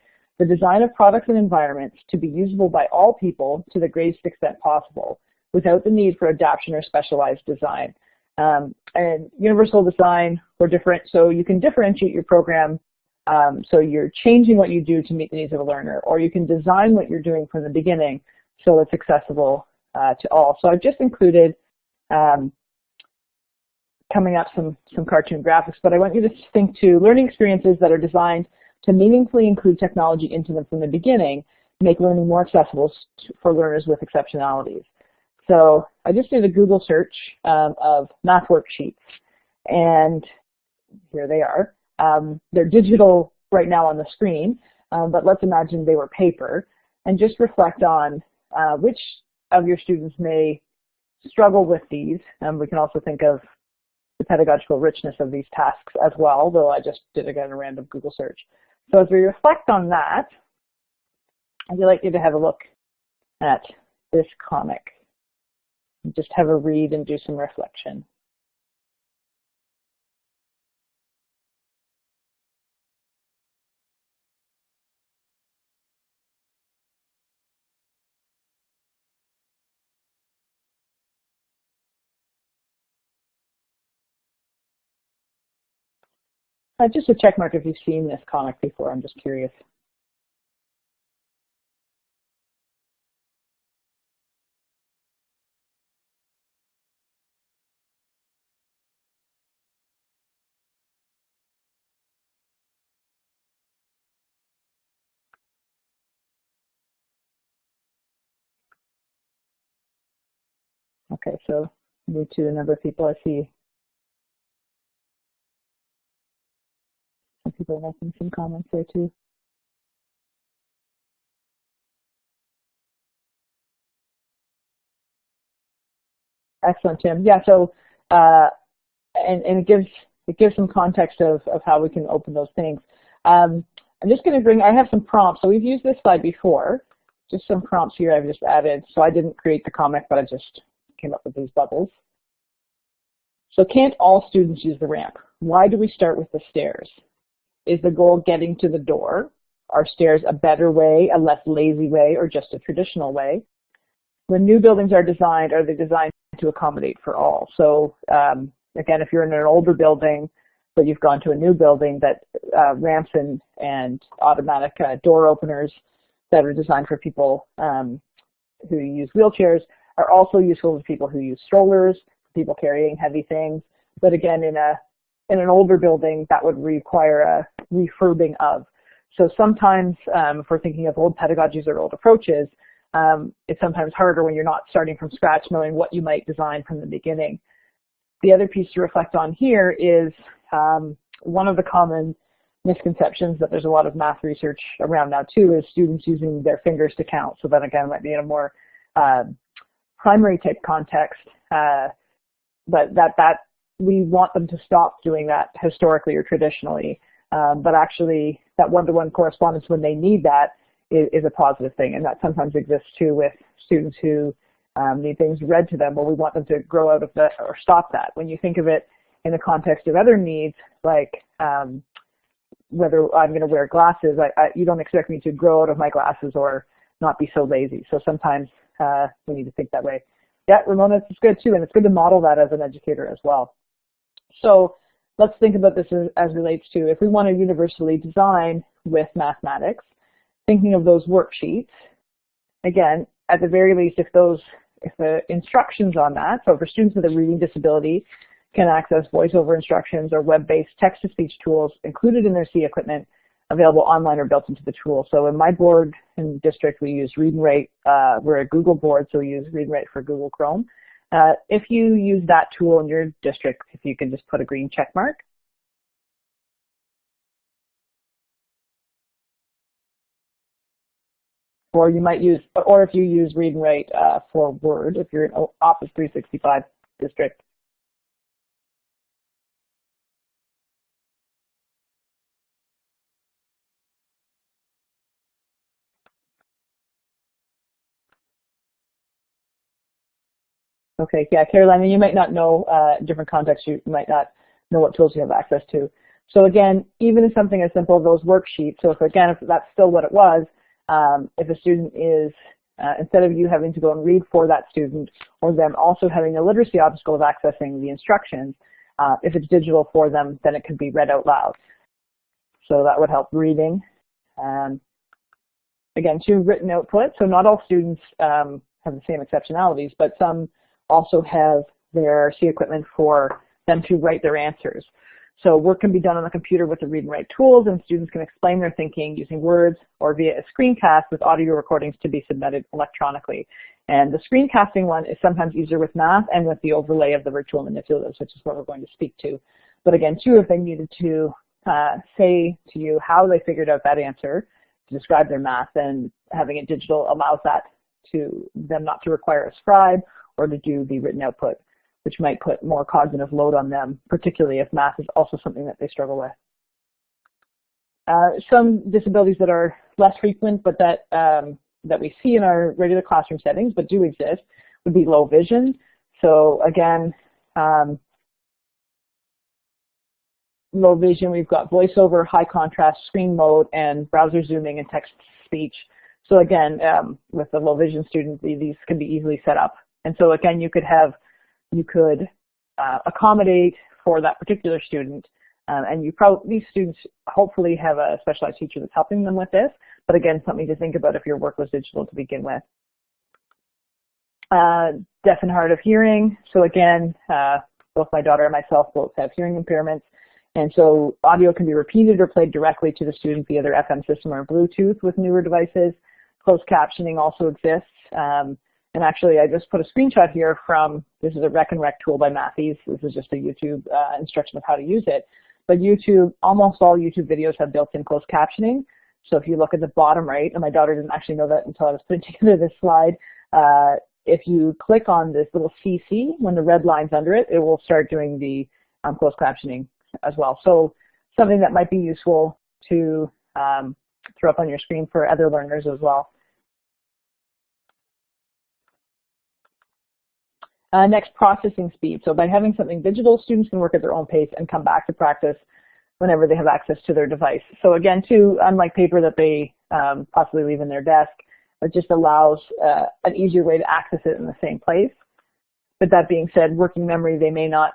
the design of products and environments to be usable by all people to the greatest extent possible, without the need for adaptation or specialized design. And universal design or different, so you can differentiate your program, so you're changing what you do to meet the needs of a learner, or you can design what you're doing from the beginning so it's accessible to all. So I've just included coming up some cartoon graphics, but I want you to think to learning experiences that are designed to meaningfully include technology into them from the beginning, make learning more accessible for learners with exceptionalities. So I just did a Google search of math worksheets, and here they are. They're digital right now on the screen, but let's imagine they were paper, and just reflect on which of your students may struggle with these. We can also think of the pedagogical richness of these tasks as well, though I just did again a random Google search. So as we reflect on that, I'd like you to have a look at this comic. Just have a read and do some reflection. Just a check mark if you've seen this comic before, I'm just curious. Okay, so move to the number of people. I see some people are making some comments there too. Excellent, Tim. Yeah, so and it gives some context of how we can open those things. I'm just going to I have some prompts. So we've used this slide before. Just some prompts here I've just added. So I didn't create the comic, but I just came up with these bubbles. So can't all students use the ramp? Why do we start with the stairs? Is the goal getting to the door? Are stairs a better way, a less lazy way, or just a traditional way? When new buildings are designed, are they designed to accommodate for all? So again, if you're in an older building, but you've gone to a new building, that ramps and automatic door openers that are designed for people who use wheelchairs are also useful to people who use strollers, people carrying heavy things. But again, in an older building, that would require a refurbing of. So sometimes, if we're thinking of old pedagogies or old approaches, it's sometimes harder when you're not starting from scratch, knowing what you might design from the beginning. The other piece to reflect on here is one of the common misconceptions that there's a lot of math research around now too is students using their fingers to count. So then again, it might be in a more primary type context, but that we want them to stop doing that historically or traditionally. But actually, that one-to-one correspondence when they need that is a positive thing, and that sometimes exists too with students who need things read to them. Well, we want them to grow out of that or stop that. When you think of it in the context of other needs, like whether I'm going to wear glasses, you don't expect me to grow out of my glasses or not be so lazy. So sometimes we need to think that way. Yeah, Ramona, it's good too, and it's good to model that as an educator as well. So let's think about this as relates to if we want to universally design with mathematics, thinking of those worksheets. Again, at the very least, if the instructions on that, so for students with a reading disability, can access voice-over instructions or web-based text-to-speech tools included in their C equipment, available online or built into the tool. So in my board and district, we use Read and Write. We're a Google board, so we use Read and Write for Google Chrome. If you use that tool in your district, if you can just put a green check mark. Or you might use, or if you use Read and Write for Word, if you're in Office 365 district. Okay, yeah, Caroline, you might not know, different contexts, you might not know what tools you have access to. So again, even in something as simple as those worksheets, so if that's still what it was, if a student is, instead of you having to go and read for that student, or them also having a literacy obstacle of accessing the instructions, if it's digital for them, then it can be read out loud. So that would help reading. Again, too, written output. So not all students have the same exceptionalities, but some also have their C equipment for them to write their answers. So work can be done on the computer with the read and write tools, and students can explain their thinking using words or via a screencast with audio recordings to be submitted electronically. And the screencasting one is sometimes easier with math and with the overlay of the virtual manipulatives, which is what we're going to speak to. But again, too, if they needed to say to you how they figured out that answer to describe their math, then having it digital allows that to them not to require a scribe or to do the written output, which might put more cognitive load on them, particularly if math is also something that they struggle with. Some disabilities that are less frequent, but that we see in our regular classroom settings, but do exist, would be low vision. So again, low vision, we've got voiceover, high contrast, screen mode, and browser zooming and text speech. So again, with the low vision students, these can be easily set up. And so again, you could accommodate for that particular student, and these students hopefully have a specialized teacher that's helping them with this, but again, something to think about if your work was digital to begin with. Deaf and hard of hearing. So again, both my daughter and myself both have hearing impairments, and so audio can be repeated or played directly to the student via their FM system or Bluetooth with newer devices. Closed captioning also exists. And actually, I just put a screenshot here from, this is a Rec and Rec tool by Mathies. This is just a YouTube instruction of how to use it. But YouTube, almost all YouTube videos have built-in closed captioning. So if you look at the bottom right, and my daughter didn't actually know that until I was putting together this slide, if you click on this little CC, when the red line's under it, it will start doing the closed captioning as well. So something that might be useful to throw up on your screen for other learners as well. Next, processing speed. So by having something digital, students can work at their own pace and come back to practice whenever they have access to their device. So again, too, unlike paper that they possibly leave in their desk, it just allows an easier way to access it in the same place. But that being said, working memory, they may not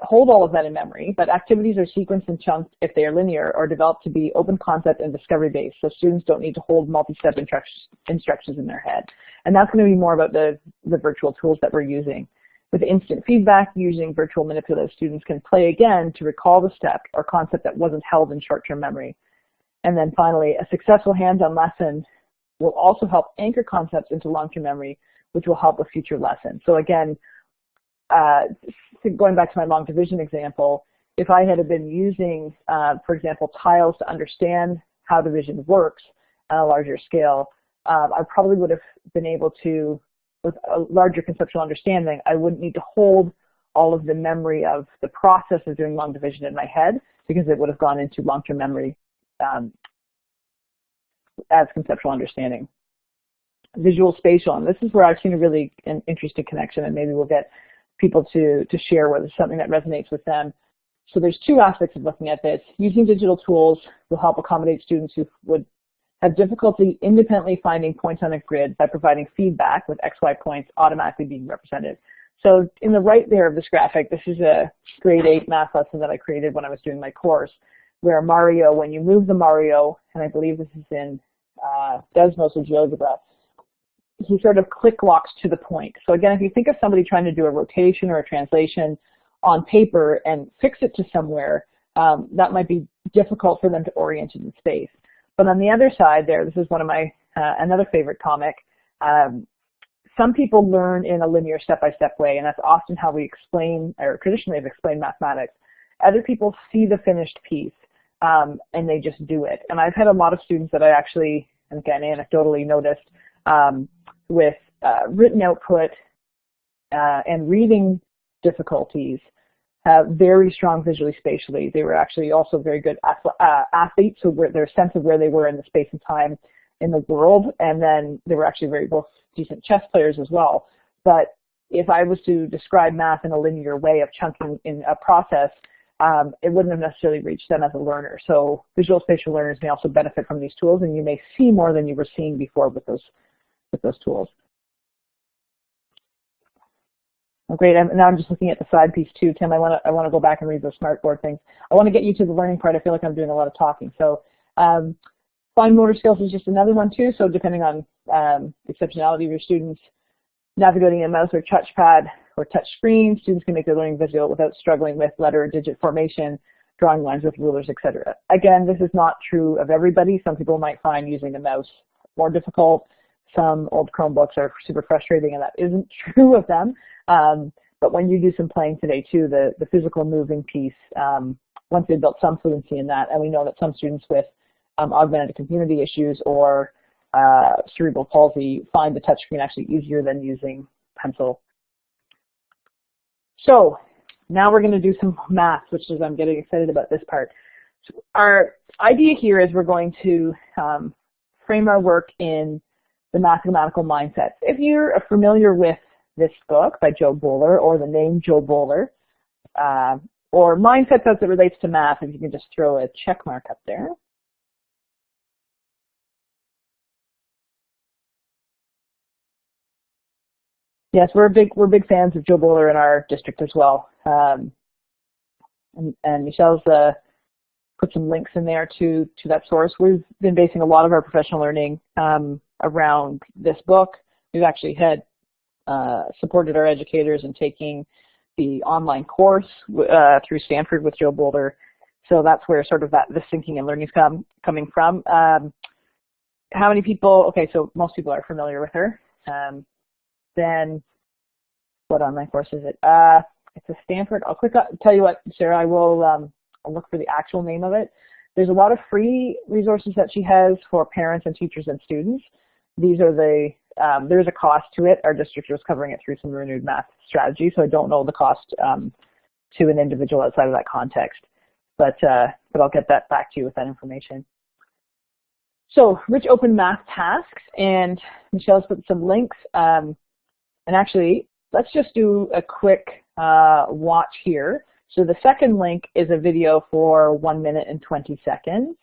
hold all of that in memory, but activities are sequenced and chunked if they are linear or developed to be open concept and discovery based, so students don't need to hold multi-step instructions in their head. And that's going to be more about the virtual tools that we're using. With instant feedback, using virtual manipulative, students can play again to recall the step or concept that wasn't held in short-term memory. And then finally, a successful hands-on lesson will also help anchor concepts into long-term memory, which will help with future lessons. So again, going back to my long division example, if I had been using, for example, tiles to understand how division works on a larger scale, I probably would have been able to, with a larger conceptual understanding, I wouldn't need to hold all of the memory of the process of doing long division in my head, because it would have gone into long-term memory as conceptual understanding. Visual spatial, and this is where I've seen a really interesting connection, and maybe we'll get people to share whether it's something that resonates with them. So there's two aspects of looking at this. Using digital tools will help accommodate students who would have difficulty independently finding points on a grid by providing feedback with XY points automatically being represented. So in the right there of this graphic, this is a grade 8 math lesson that I created when I was doing my course, where Mario, when you move the Mario, and I believe this is in Desmos or GeoGebra, he sort of click walks to the point. So again, if you think of somebody trying to do a rotation or a translation on paper and fix it to somewhere, that might be difficult for them to orient in space. But on the other side there, this is one of my, another favorite comic, some people learn in a linear step-by-step way, and that's often how we explain, or traditionally have explained mathematics. Other people see the finished piece, and they just do it. And I've had a lot of students that I actually, and again, anecdotally noticed, with written output and reading difficulties, have very strong visually spatially. They were actually also very good athletes, so their sense of where they were in the space and time in the world, and then they were actually very both decent chess players as well. But if I was to describe math in a linear way of chunking in a process, it wouldn't have necessarily reached them as a learner. So visual spatial learners may also benefit from these tools, and you may see more than you were seeing before with those tools. Oh, great. Now I'm just looking at the side piece too, Tim. I want to go back and read those smartboard things. I want to get you to the learning part. I feel like I'm doing a lot of talking. So fine motor skills is just another one too. So depending on the exceptionality of your students, navigating a mouse or touchpad or touch screen, students can make their learning visual without struggling with letter or digit formation, drawing lines with rulers, etc. Again, this is not true of everybody. Some people might find using a mouse more difficult. Some old Chromebooks are super frustrating, and that isn't true of them. But when you do some playing today too, the physical moving piece, once they've built some fluency in that, and we know that some students with augmented community issues or cerebral palsy find the touchscreen actually easier than using pencil. So now we're going to do some math, which is, I'm getting excited about this part. So our idea here is we're going to frame our work in the mathematical mindsets. If you're familiar with this book by Joe Bowler, or the name Joe Bowler, or Mindsets as it relates to math, if you can just throw a check mark up there. Yes, we're big fans of Joe Bowler in our district as well. And Michelle's put some links in there to that source. We've been basing a lot of our professional learning around this book. We've actually had supported our educators in taking the online course through Stanford with Joe Bowler. So that's where sort of this thinking and learning is coming from. How many people? Okay, so most people are familiar with her. Then what online course is it? It's a Stanford. I'll tell you what, Sarah, I'll look for the actual name of it. There's a lot of free resources that she has for parents and teachers and students. These are there's a cost to it. Our district was covering it through some renewed math strategy, so I don't know the cost to an individual outside of that context. But I'll get that back to you with that information. So rich open math tasks, and Michelle's put some links. And actually, let's just do a quick watch here. So the second link is a video for 1 minute and 20 seconds.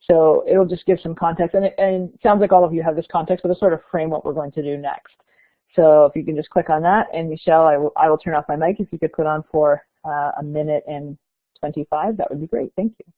So it'll just give some context, and it sounds like all of you have this context, but it'll sort of frame what we're going to do next. So if you can just click on that, and Michelle, I will turn off my mic. If you could put on for 1 minute and 25, that would be great. Thank you.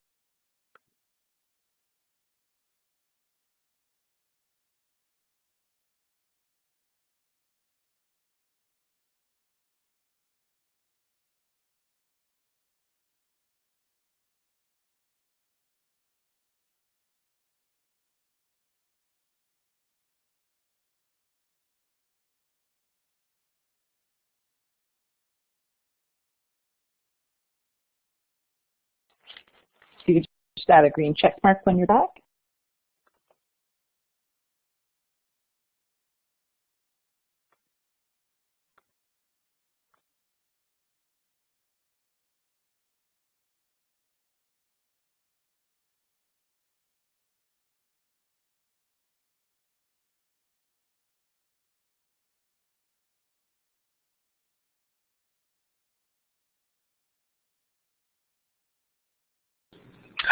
You can just add a green check mark when you're back.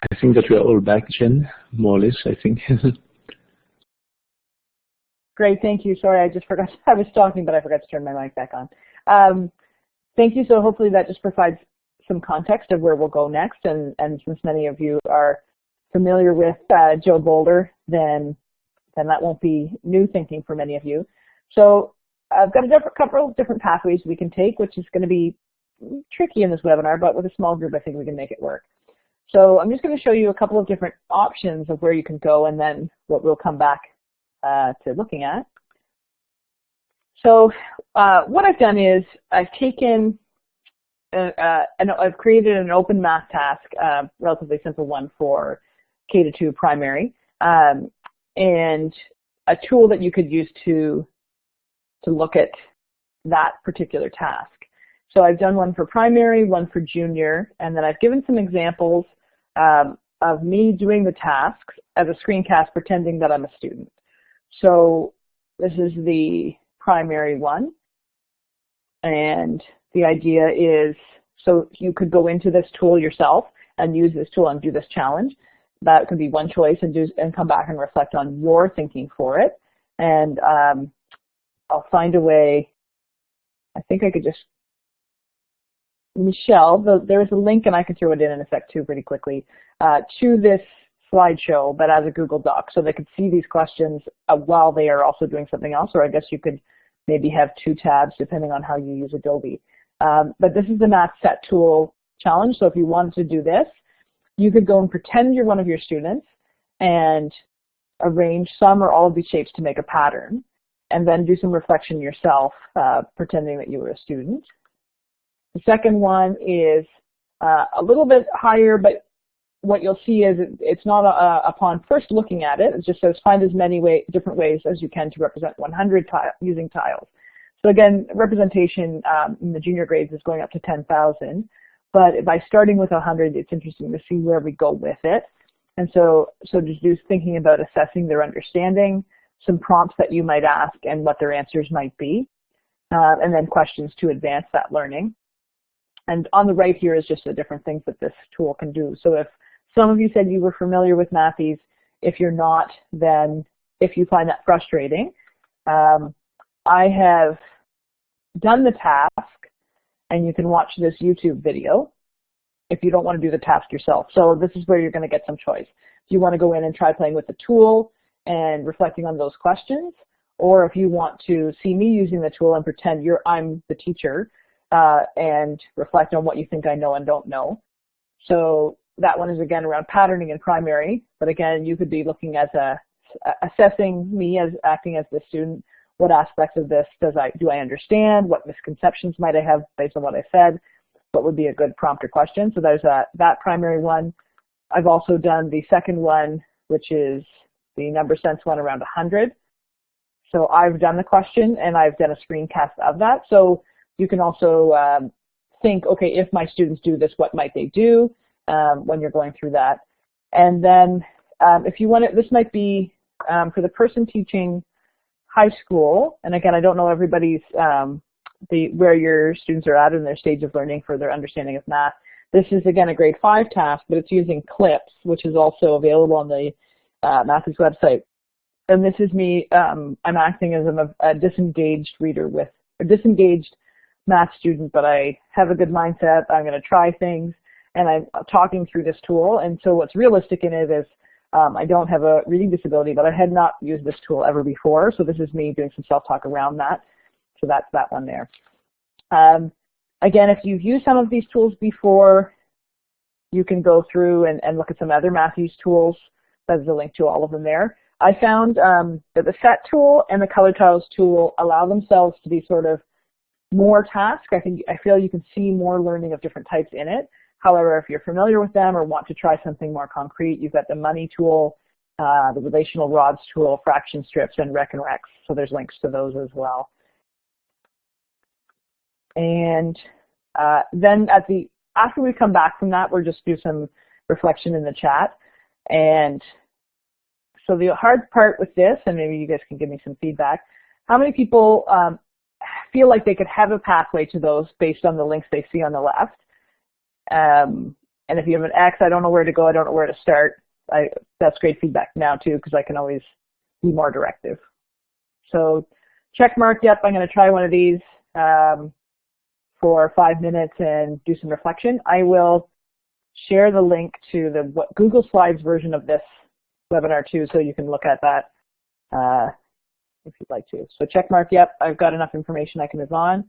I think that we are all back, Jen, more or less, I think. Great, thank you. Sorry, I just forgot. I was talking, but I forgot to turn my mic back on. Thank you. So hopefully that just provides some context of where we'll go next. And since many of you are familiar with Joe Bowler, then that won't be new thinking for many of you. So I've got a couple of different pathways we can take, which is going to be tricky in this webinar, but with a small group, I think we can make it work. So I'm just going to show you a couple of different options of where you can go, and then what we'll come back to looking at. So what I've done is I've taken, I've created an open math task, relatively simple one for K-2 primary, and a tool that you could use to look at that particular task. So I've done one for primary, one for junior, and then I've given some examples of me doing the tasks as a screencast pretending that I'm a student. So this is the primary one, and the idea is So you could go into this tool yourself and use this tool and do this challenge. That could be one choice, and come back and reflect on your thinking for it. And I'll find a way. I think I could just, Michelle, there is a link, and I can throw it in a sec too pretty quickly, to this slideshow, but as a Google Doc, so they could see these questions while they are also doing something else, or I guess you could maybe have 2 tabs depending on how you use Adobe. But this is the Math Set Tool Challenge, so if you wanted to do this, you could go and pretend you're one of your students and arrange some or all of these shapes to make a pattern, and then do some reflection yourself, pretending that you were a student. The second one is a little bit higher, but what you'll see is it's not upon first looking at it. It just says find as many different ways as you can to represent 100 using tiles. So again, representation in the junior grades is going up to 10,000, but by starting with 100, it's interesting to see where we go with it. And so just thinking about assessing their understanding, some prompts that you might ask and what their answers might be, and then questions to advance that learning. And on the right here is just the different things that this tool can do. So if some of you said you were familiar with Mathies, if you're not, then if you find that frustrating, I have done the task, and you can watch this YouTube video if you don't want to do the task yourself. So this is where you're going to get some choice. If you want to go in and try playing with the tool and reflecting on those questions, or if you want to see me using the tool and pretend I'm the teacher and reflect on what you think I know and don't know. So that one is again around patterning in primary, but again, you could be looking as assessing me as acting as the student. What aspects of this do I understand? What misconceptions might I have based on what I said? What would be a good prompt or question? So there's that primary one. I've also done the second one, which is the number sense one around 100. So I've done the question, and I've done a screencast of that. So you can also think, okay, if my students do this, what might they do when you're going through that? And then if you want it, this might be for the person teaching high school, and again, I don't know everybody's where your students are at in their stage of learning for their understanding of math. This is again a grade 5 task, but it's using clips, which is also available on the Mathies website. And this is me. I'm acting as a disengaged reader with a disengaged math student, but I have a good mindset. I'm going to try things, and I'm talking through this tool. And so what's realistic in it is I don't have a reading disability, but I had not used this tool ever before. So this is me doing some self-talk around that. So that's that one there. Again, if you've used some of these tools before, you can go through and look at some other Mathies tools. There's a link to all of them there. I found that the set tool and the color tiles tool allow themselves to be sort of more task. I feel you can see more learning of different types in it. However, if you're familiar with them or want to try something more concrete, you've got the money tool, the relational rods tool, fraction strips, and rec and recs. So there's links to those as well. And then after we come back from that, we'll just do some reflection in the chat. And so the hard part with this, and maybe you guys can give me some feedback, how many people feel like they could have a pathway to those based on the links they see on the left? And if you have an X, I don't know where to go, I don't know where to start. That's great feedback now too, because I can always be more directive. So check mark, yep, I'm going to try one of these for 5 minutes and do some reflection. I will share the link to the Google Slides version of this webinar too, so you can look at that if you'd like to. So check mark, yep, I've got enough information, I can move on.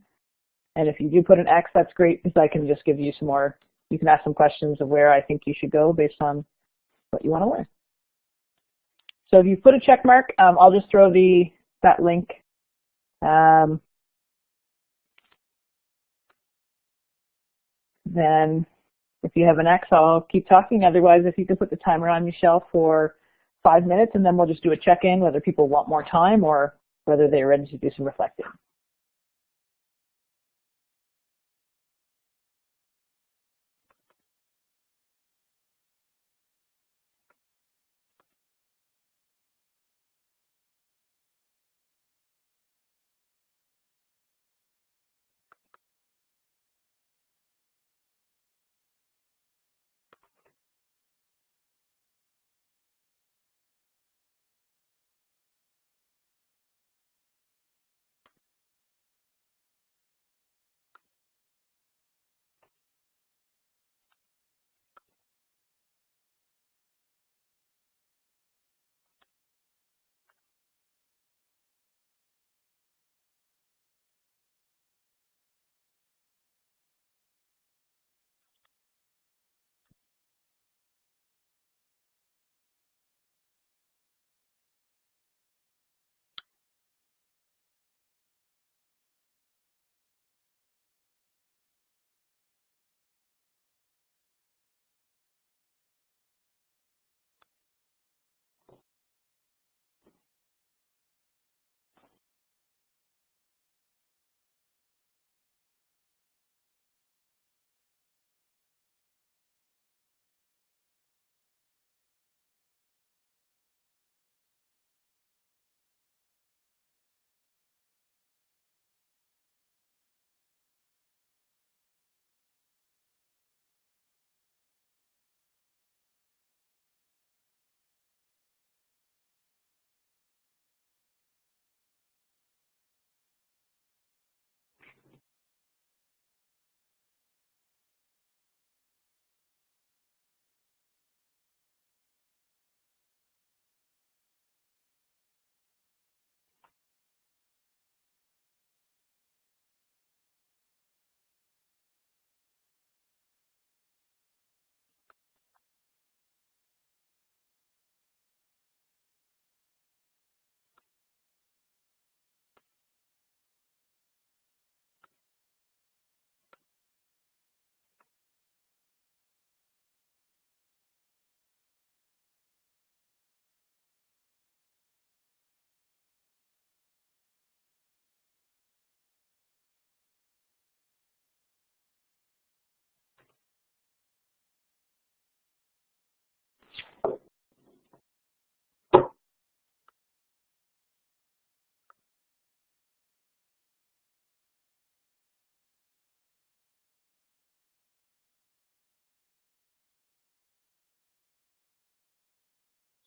And if you do put an X, that's great, because I can just give you some more, you can ask some questions of where I think you should go based on what you want to learn. So if you put a check mark, I'll just throw that link. Then if you have an X, I'll keep talking. Otherwise, if you can put the timer on, Michelle, for 5 minutes, and then we'll just do a check-in, whether people want more time or whether they're ready to do some reflecting.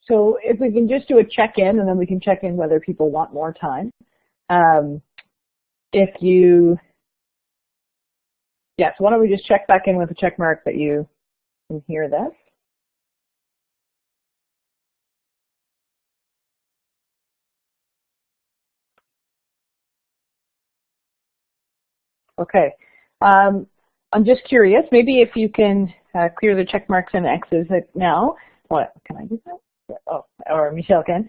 So if we can just do a check-in, and then we can check in whether people want more time. If you, yes, why don't we just check back in with a check mark that you can hear this. Okay. I'm just curious, maybe if you can clear the check marks and X's now. What, can I do that? Yeah. Oh, or Michelle can.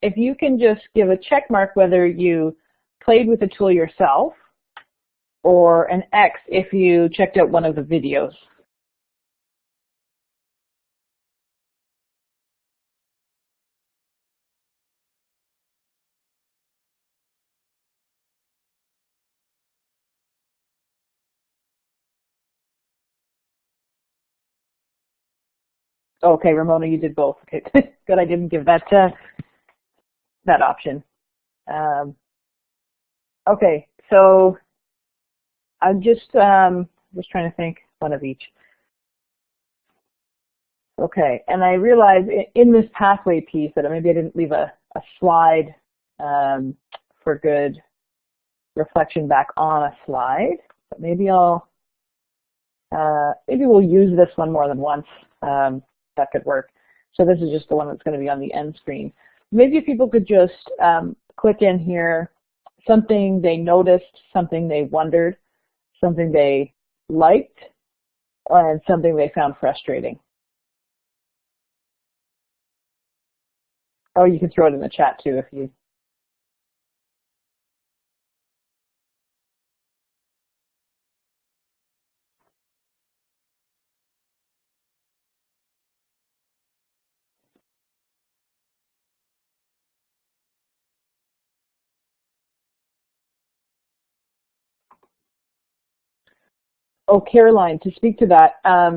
If you can just give a check mark whether you played with the tool yourself, or an X if you checked out one of the videos. Okay, Ramona, you did both. Okay, good. I didn't give that that option. Okay, so I'm just trying to think one of each. Okay, and I realized in this pathway piece that maybe I didn't leave a slide for good reflection back on a slide, but maybe maybe we'll use this one more than once. That could work. So this is just the one that's going to be on the end screen. Maybe if people could just click in here, something they noticed, something they wondered, something they liked, and something they found frustrating. Oh, you can throw it in the chat too if you. Oh, Caroline, to speak to that, I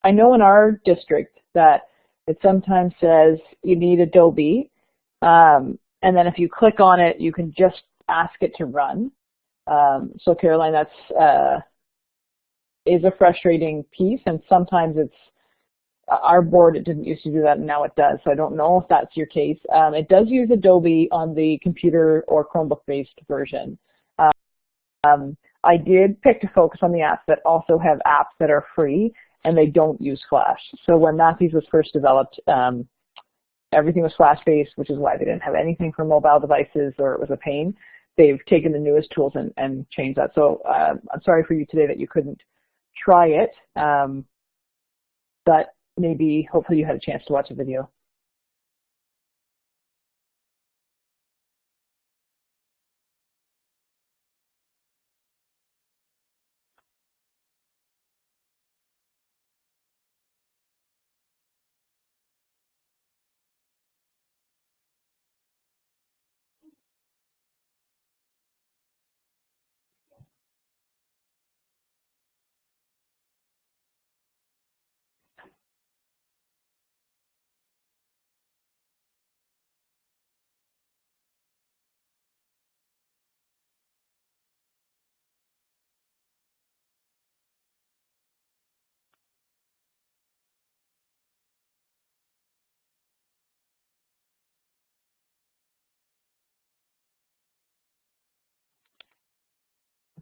know in our district that it sometimes says you need Adobe, and then if you click on it, you can just ask it to run. So Caroline, that's is a frustrating piece, and sometimes it's our board. It didn't used to do that, and now it does. So I don't know if that's your case. It does use Adobe on the computer or Chromebook-based version. I did pick to focus on the apps that also have apps that are free and they don't use Flash. So when Mathies was first developed, everything was Flash-based, which is why they didn't have anything for mobile devices or it was a pain. They've taken the newest tools and changed that. So I'm sorry for you today that you couldn't try it, but maybe, hopefully you had a chance to watch a video.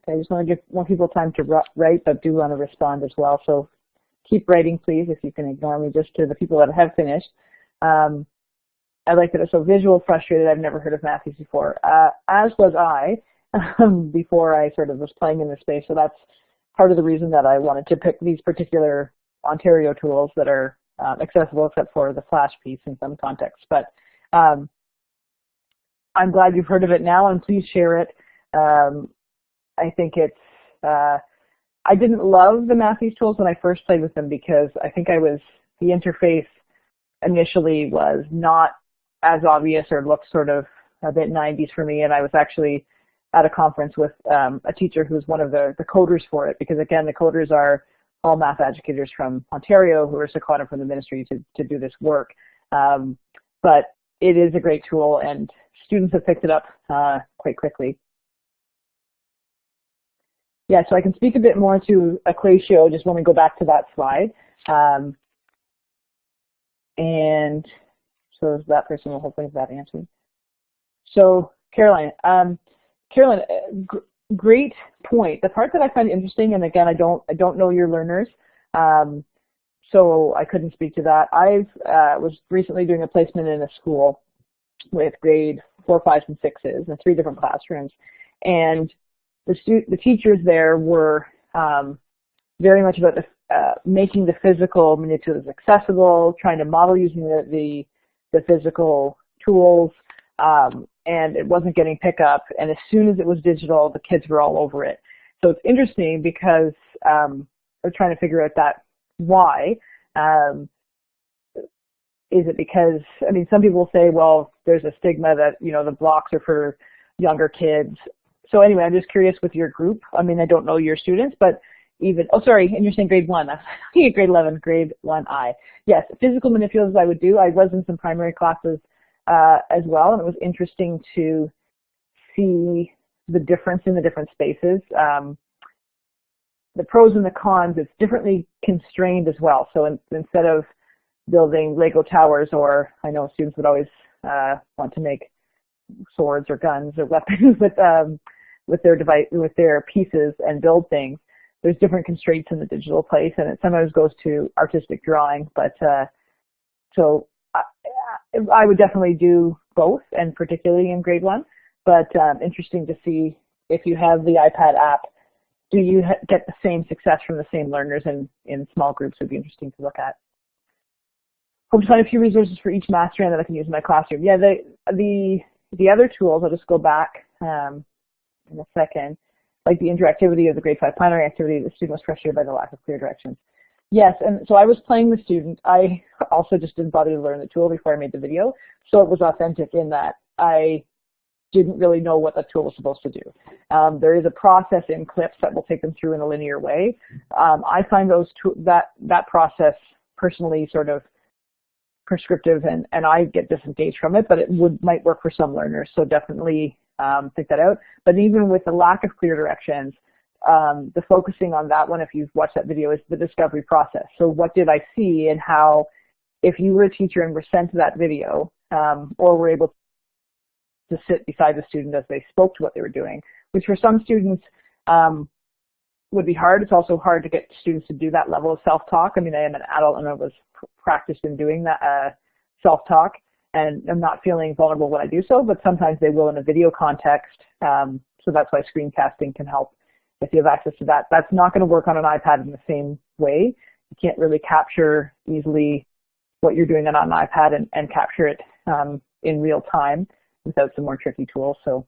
Okay, I just want to give more people time to write, but do want to respond as well. So keep writing, please, if you can ignore me, just to the people that have finished. I like that it's so visual, frustrated. I've never heard of Mathies before, as was I before I sort of was playing in this space. So that's part of the reason that I wanted to pick these particular Ontario tools that are accessible except for the Flash piece in some contexts. But I'm glad you've heard of it now, and please share it. I think it's, I didn't love the Mathies tools when I first played with them because I think the interface initially was not as obvious or looked sort of a bit 90s for me, and I was actually at a conference with a teacher who's one of the coders for it, because again, the coders are all math educators from Ontario who are seconded from the ministry to do this work. But it is a great tool, and students have picked it up quite quickly. Yeah, so I can speak a bit more to Equatio just when we go back to that slide. And so that person will hopefully have that answered. So Caroline, great point. The part that I find interesting, and again, I don't know your learners, so I couldn't speak to that. I was recently doing a placement in a school with grade 4, 5s, and 6s in 3 different classrooms, and the teachers there were very much about making the physical manipulatives accessible, trying to model using the physical tools, and it wasn't getting pickup. And as soon as it was digital, the kids were all over it. So it's interesting because we're trying to figure out that why. Is it because, I mean, some people say, well, there's a stigma that, you know, the blocks are for younger kids. So anyway, I'm just curious with your group. I mean, I don't know your students, but even, oh, sorry, and you're saying grade 1. I'm thinking grade 11, grade 1I. Yes, physical manipulatives I would do. I was in some primary classes as well, and it was interesting to see the difference in the different spaces. The pros and the cons, it's differently constrained as well. So instead of building Lego towers, or I know students would always want to make swords or guns or weapons with their device, with their pieces, and build things. There's different constraints in the digital place, and it sometimes goes to artistic drawing. But so I would definitely do both, and particularly in grade 1. But interesting to see if you have the iPad app, do you get the same success from the same learners in small groups? Would be interesting to look at. Hope to find a few resources for each math strand that I can use in my classroom. Yeah, the other tools, I'll just go back in a second, like the interactivity of the grade 5 plenary activity. The student was frustrated by the lack of clear directions. Yes, and so I was playing the student. I also just didn't bother to learn the tool before I made the video, so it was authentic in that I didn't really know what the tool was supposed to do. There is a process in clips that will take them through in a linear way. I find that process personally sort of prescriptive, and I get disengaged from it, but it might work for some learners, so definitely think that out. But even with the lack of clear directions, the focusing on that one, if you've watched that video, is the discovery process. So what did I see, and how, if you were a teacher and were sent that video, or were able to sit beside the student as they spoke to what they were doing, which for some students would be hard. It's also hard to get students to do that level of self-talk. I mean, I am an adult and I was practiced in doing that self-talk, and I'm not feeling vulnerable when I do so, but sometimes they will in a video context. So that's why screencasting can help if you have access to that. That's not going to work on an iPad in the same way. You can't really capture easily what you're doing on an iPad and capture it in real time without some more tricky tools. So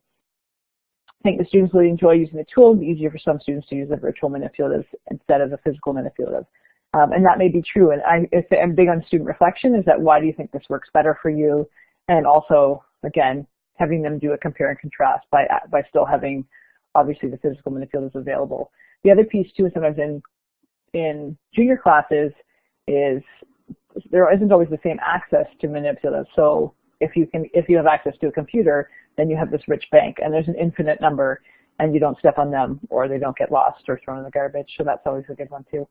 I think the students will enjoy using the tool. It's easier for some students to use the virtual manipulatives instead of the physical manipulative. And that may be true. And I'm big on student reflection, is that why do you think this works better for you? And also, again, having them do a compare and contrast by still having, obviously, the physical manipulatives available. The other piece, too, is sometimes in junior classes is there isn't always the same access to manipulatives. So if you have access to a computer, then you have this rich bank, and there's an infinite number, and you don't step on them, or they don't get lost or thrown in the garbage. So that's always a good one, too.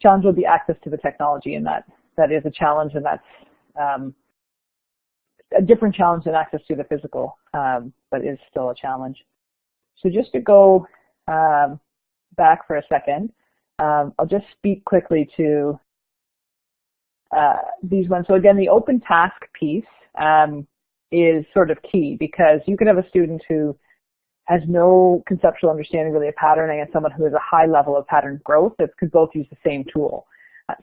Challenge will be access to the technology, and that is a challenge, and that's a different challenge than access to the physical, but is still a challenge. So just to go back for a second, I'll just speak quickly to these ones. So again, the open task piece is sort of key, because you could have a student who has no conceptual understanding really of patterning and someone who has a high level of pattern growth that could both use the same tool.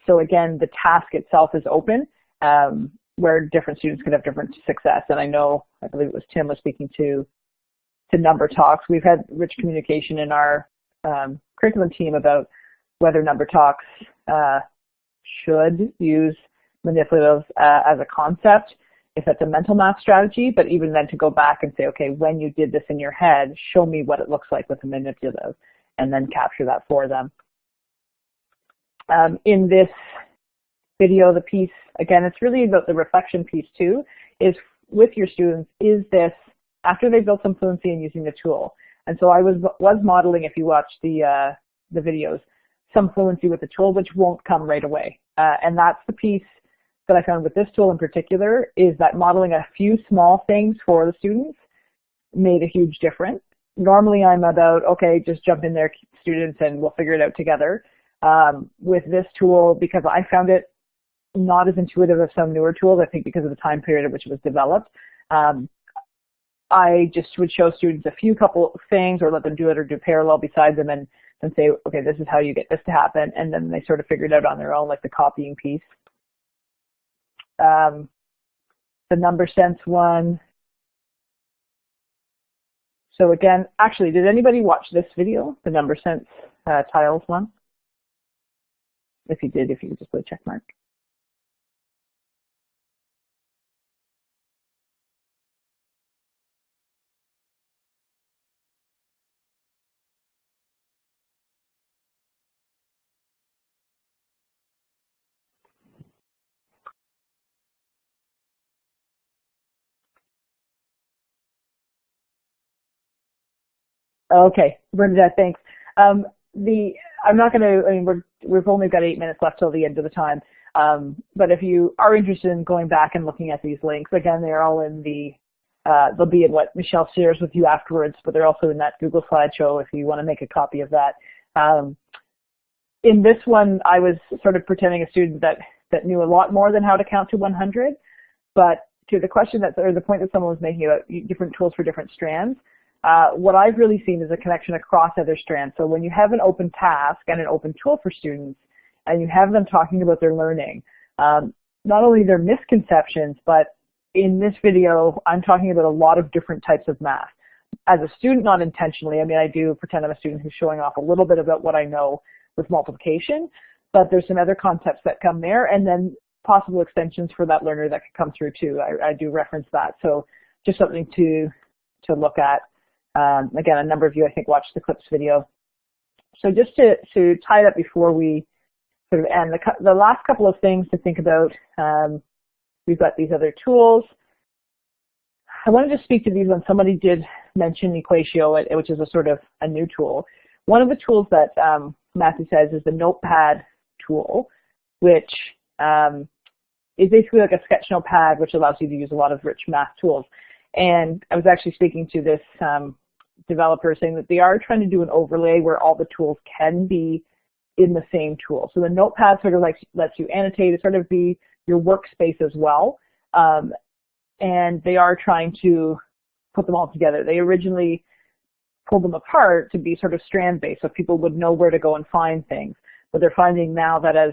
So again, the task itself is open, where different students could have different success. And I believe it was Tim was speaking to number talks. We've had rich communication in our curriculum team about whether number talks should use manipulatives as a concept, if that's a mental math strategy, but even then to go back and say, okay, when you did this in your head, show me what it looks like with a manipulative, and then capture that for them. In this video, the piece, again, it's really about the reflection piece too, is with your students, is this, after they've built some fluency in using the tool, and so I was modeling, if you watch the videos, some fluency with the tool, which won't come right away. And that's the piece that I found with this tool in particular is that modeling a few small things for the students made a huge difference. Normally I'm about, okay, just jump in there, students, and we'll figure it out together. With this tool, because I found it not as intuitive as some newer tools, I think because of the time period at which it was developed, I just would show students a few couple things or let them do it or do parallel beside them and say, okay, this is how you get this to happen. And then they sort of figured it out on their own, like the copying piece. The number sense one. So again, actually, did anybody watch this video, the number sense tiles one? If you did, if you could just put a check mark. Okay, Bernadette, thanks. I'm not going to, I mean, we've only got 8 minutes left till the end of the time. But if you are interested in going back and looking at these links, again, they're all in the, they'll be in what Michelle shares with you afterwards, but they're also in that Google slideshow if you want to make a copy of that. In this one, I was sort of pretending a student that knew a lot more than how to count to 100, but to the question that, or the point that someone was making about different tools for different strands, what I've really seen is a connection across other strands. So when you have an open task and an open tool for students, and you have them talking about their learning, not only their misconceptions, but in this video, I'm talking about a lot of different types of math. As a student, not intentionally, I mean, I do pretend I'm a student who's showing off a little bit about what I know with multiplication, but there's some other concepts that come there, and then possible extensions for that learner that could come through too. I do reference that, so just something to look at. Again, a number of you, I think, watched the clips video. So just to tie it up before we sort of end, the last couple of things to think about, we've got these other tools. I wanted to speak to these when somebody did mention Equatio, which is a sort of a new tool. One of the tools that Matthew says is the Notepad tool, which is basically like a sketch notepad, which allows you to use a lot of rich math tools. And I was actually speaking to this developer saying that they are trying to do an overlay where all the tools can be in the same tool. So the Notepad sort of lets you annotate, it sort of be your workspace as well. And they are trying to put them all together. They originally pulled them apart to be sort of strand-based so people would know where to go and find things. But they're finding now that as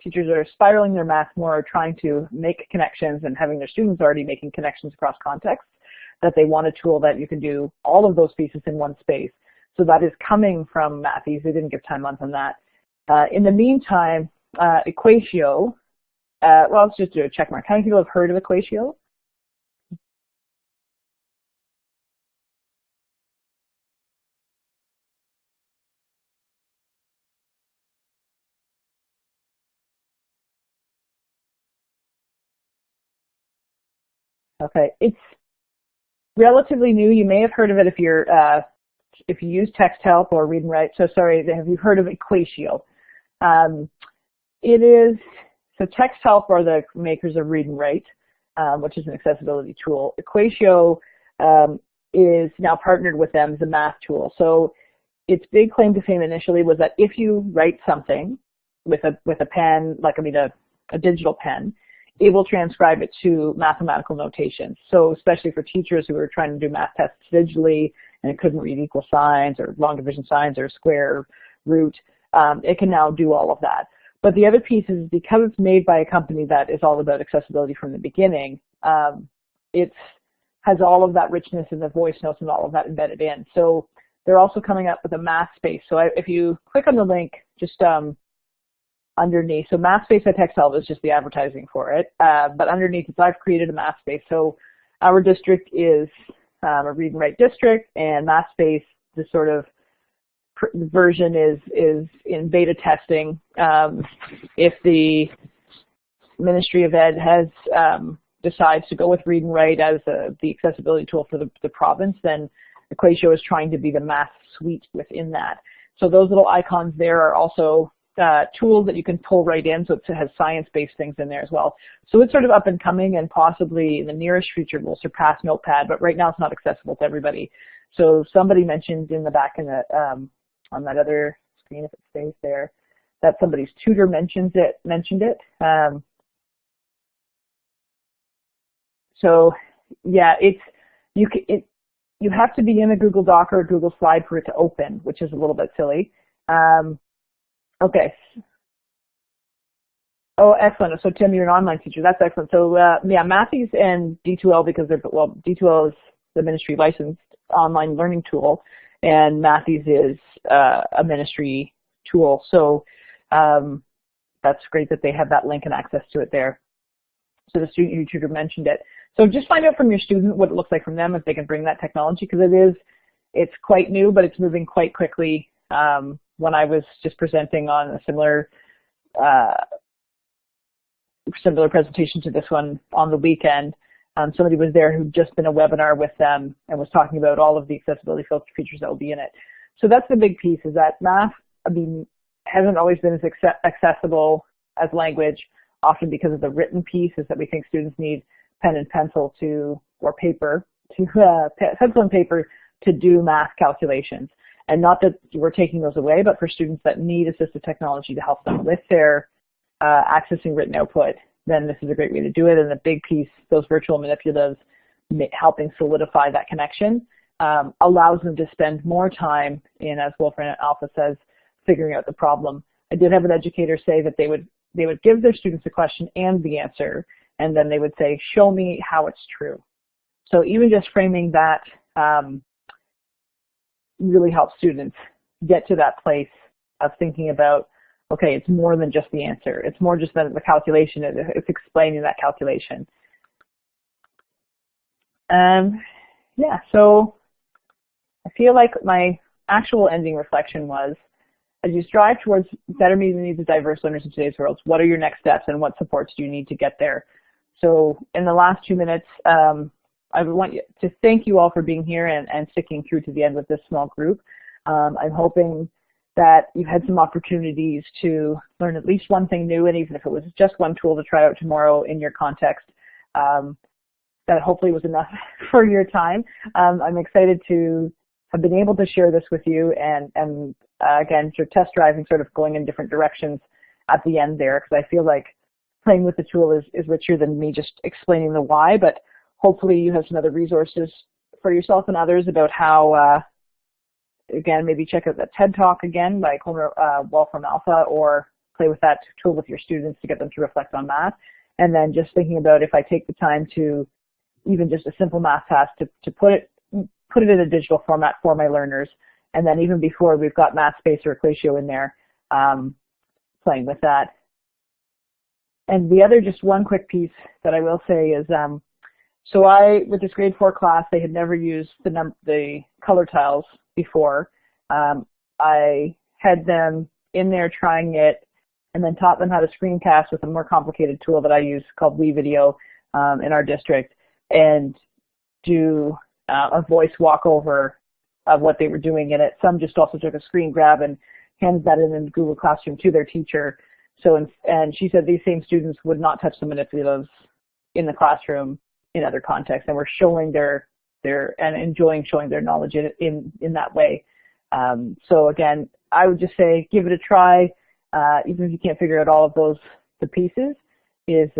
teachers are spiraling their math more, are trying to make connections and having their students already making connections across contexts, that they want a tool that you can do all of those pieces in one space. So that is coming from Mathies. They didn't give timelines on that. In the meantime, Equatio, well, let's just do a check mark. How many people have heard of Equatio? Okay, it's relatively new. You may have heard of it if you use text help or read and write. So sorry, have you heard of Equatio? It is, so text help are the makers of read and write, which is an accessibility tool. Equatio is now partnered with them as a math tool. So its big claim to fame initially was that if you write something with a pen, like a digital pen, it will transcribe it to mathematical notation. So especially for teachers who are trying to do math tests digitally and couldn't read equal signs or long division signs or square root, it can now do all of that. But the other piece is because it's made by a company that is all about accessibility from the beginning, it has all of that richness in the voice notes and all of that embedded in. So they're also coming up with a math space. So if you click on the link, just underneath, so math space at TextHelp is just the advertising for it, but underneath it, I've created a math space. So our district is a read and write district, and math space, the sort of version is in beta testing. If the Ministry of Ed has decides to go with read and write as the accessibility tool for the province, then Equatio is trying to be the math suite within that. So those little icons there are also tools that you can pull right in, so it has science-based things in there as well. So it's sort of up and coming, and possibly in the nearest future will surpass Notepad, but right now it's not accessible to everybody. So somebody mentioned in the back in the, on that other screen, if it stays there, that somebody's tutor mentioned it. So yeah, you have to be in a Google Doc or a Google Slide for it to open, which is a little bit silly. Okay. Oh, excellent. So Tim, you're an online teacher. That's excellent. So yeah, Mathies and D2L, because D2L is the ministry licensed online learning tool, and Mathies is a ministry tool. So that's great that they have that link and access to it there. So the student tutor mentioned it. So just find out from your student what it looks like from them, if they can bring that technology, because it's quite new, but it's moving quite quickly. When I was just presenting on a similar presentation to this one on the weekend, somebody was there who'd just been a webinar with them and was talking about all of the accessibility filter features that will be in it. So that's the big piece, is that math, I mean, hasn't always been as accessible as language, often because of the written piece, is that we think students need pen and pencil or paper, pencil and paper to do math calculations. And not that we're taking those away, but for students that need assistive technology to help them with their accessing written output, then this is a great way to do it. And the big piece, those virtual manipulatives, helping solidify that connection, allows them to spend more time in, as Wolfram Alpha says, figuring out the problem. I did have an educator say that they would give their students a question and the answer, and then they would say, show me how it's true. So even just framing that really helps students get to that place of thinking about, okay, it's more than just the answer. It's more just than the calculation. It's explaining that calculation. Yeah, so I feel like my actual ending reflection was, as you strive towards better meeting the needs of diverse learners in today's world, what are your next steps and what supports do you need to get there? So in the last 2 minutes, I want to thank you all for being here and sticking through to the end with this small group. I'm hoping that you've had some opportunities to learn at least one thing new, and even if it was just one tool to try out tomorrow in your context, that hopefully was enough for your time. I'm excited to have been able to share this with you, and again, sort of test driving, sort of going in different directions at the end there, because I feel like playing with the tool is richer than me just explaining the why, but hopefully you have some other resources for yourself and others about how, again, maybe check out that TED Talk again by Wolfram Alpha, or play with that tool with your students to get them to reflect on math. And then just thinking about, if I take the time to even just a simple math task to put it in a digital format for my learners. And then even before, we've got math space or Equatio in there, playing with that. And the other, just one quick piece that I will say is, so with this grade 4 class, they had never used the color tiles before. I had them in there trying it, and then taught them how to screencast with a more complicated tool that I use called WeVideo in our district, and do a voice walkover of what they were doing in it. Some just also took a screen grab and handed that in Google Classroom to their teacher. So, and she said these same students would not touch the manipulatives in the classroom in other contexts, and were showing and enjoying showing their knowledge in that way. So again, I would just say give it a try, even if you can't figure out all of the pieces, is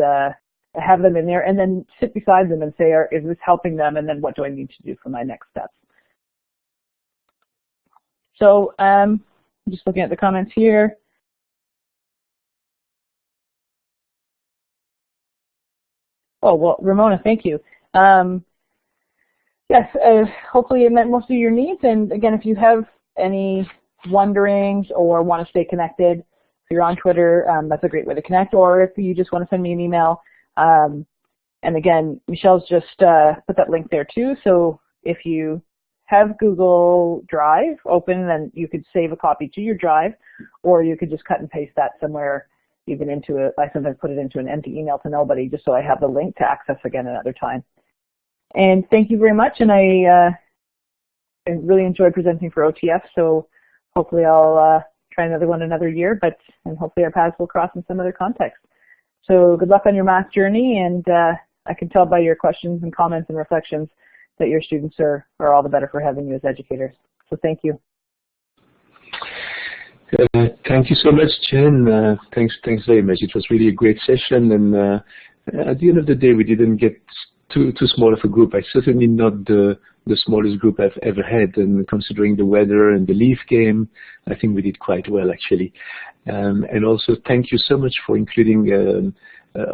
have them in there and then sit beside them and say, is this helping them, and then what do I need to do for my next steps? So I'm just looking at the comments here. Oh, well, Ramona, thank you. Yes, hopefully it met most of your needs. And again, if you have any wonderings or want to stay connected, if you're on Twitter, that's a great way to connect. Or if you just want to send me an email. And again, Michelle's just put that link there too. So if you have Google Drive open, then you could save a copy to your Drive, or you could just cut and paste that somewhere, even into it. I sometimes put it into an empty email to nobody, just so I have the link to access again another time. And thank you very much. And I really enjoyed presenting for OTF, so hopefully I'll try another one another year, and hopefully our paths will cross in some other context. So good luck on your math journey, and I can tell by your questions and comments and reflections that your students are all the better for having you as educators. So thank you. Thank you so much, Jen. Thanks very much. It was really a great session, and at the end of the day, we didn't get too small of a group. I certainly not the smallest group I've ever had, and considering the weather and the leaf game, I think we did quite well actually. And also thank you so much for including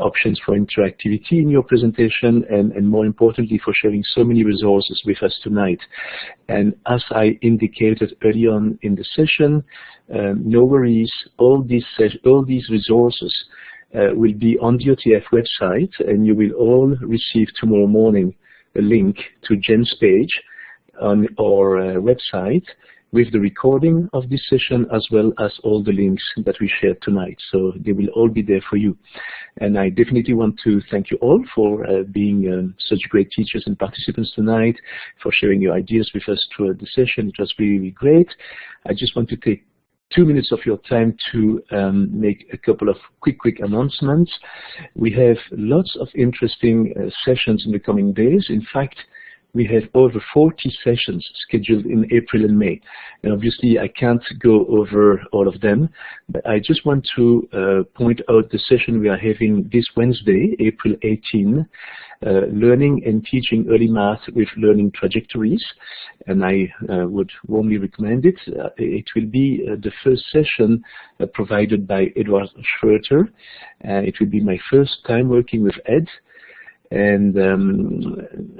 options for interactivity in your presentation, and more importantly for sharing so many resources with us tonight. And as I indicated early on in the session, no worries, all these resources will be on the OTF website, and you will all receive tomorrow morning a link to Jen's page on our website with the recording of this session, as well as all the links that we shared tonight. So they will all be there for you. And I definitely want to thank you all for being such great teachers and participants tonight, for sharing your ideas with us throughout the session. It was really, really great. I just want to take 2 minutes of your time to make a couple of quick announcements. We have lots of interesting sessions in the coming days. In fact, we have over 40 sessions scheduled in April and May. And obviously, I can't go over all of them, but I just want to point out the session we are having this Wednesday, April 18, Learning and Teaching Early Math with Learning Trajectories. And I would warmly recommend it. It will be the first session provided by Edward Schroeter. It will be my first time working with Ed. And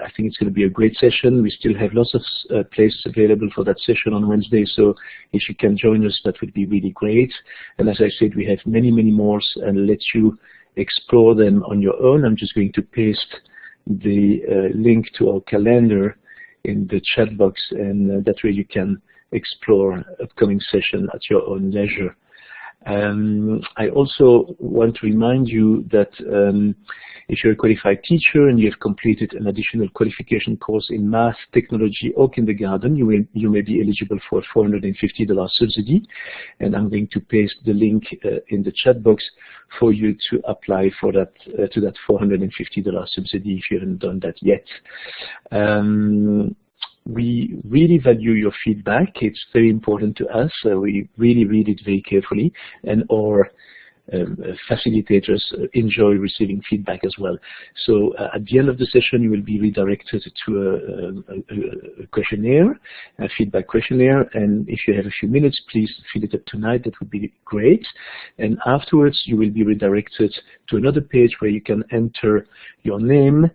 I think it's going to be a great session. We still have lots of places available for that session on Wednesday, so if you can join us, that would be really great. And as I said, we have many more, and let you explore them on your own. I'm just going to paste the link to our calendar in the chat box, and that way you can explore upcoming session at your own leisure. I also want to remind you that if you're a qualified teacher and you have completed an additional qualification course in math, technology, or kindergarten, you may be eligible for a $450 subsidy. And I'm going to paste the link in the chat box for you to apply for that to that $450 subsidy if you haven't done that yet. We really value your feedback. It's very important to us. We really read it very carefully, and our facilitators enjoy receiving feedback as well. So at the end of the session, you will be redirected to a questionnaire, a feedback questionnaire, and if you have a few minutes, please fill it up tonight. That would be great. And afterwards, you will be redirected to another page where you can enter your name,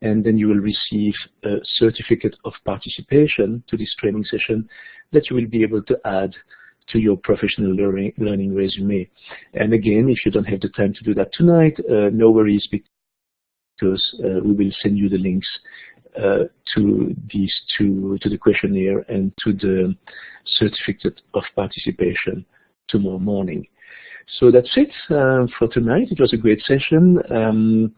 and then you will receive a certificate of participation to this training session that you will be able to add to your professional learning resume. And again, if you don't have the time to do that tonight, no worries, because we will send you the links to the questionnaire and to the certificate of participation tomorrow morning. So that's it for tonight. It was a great session.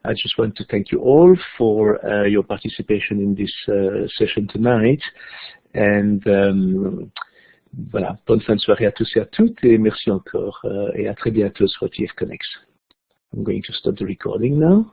I just want to thank you all for your participation in this session tonight. And voilà, bonne fin de soirée à tous et à toutes, et merci encore, et à très bientôt sur OTF Connects. I'm going to stop the recording now.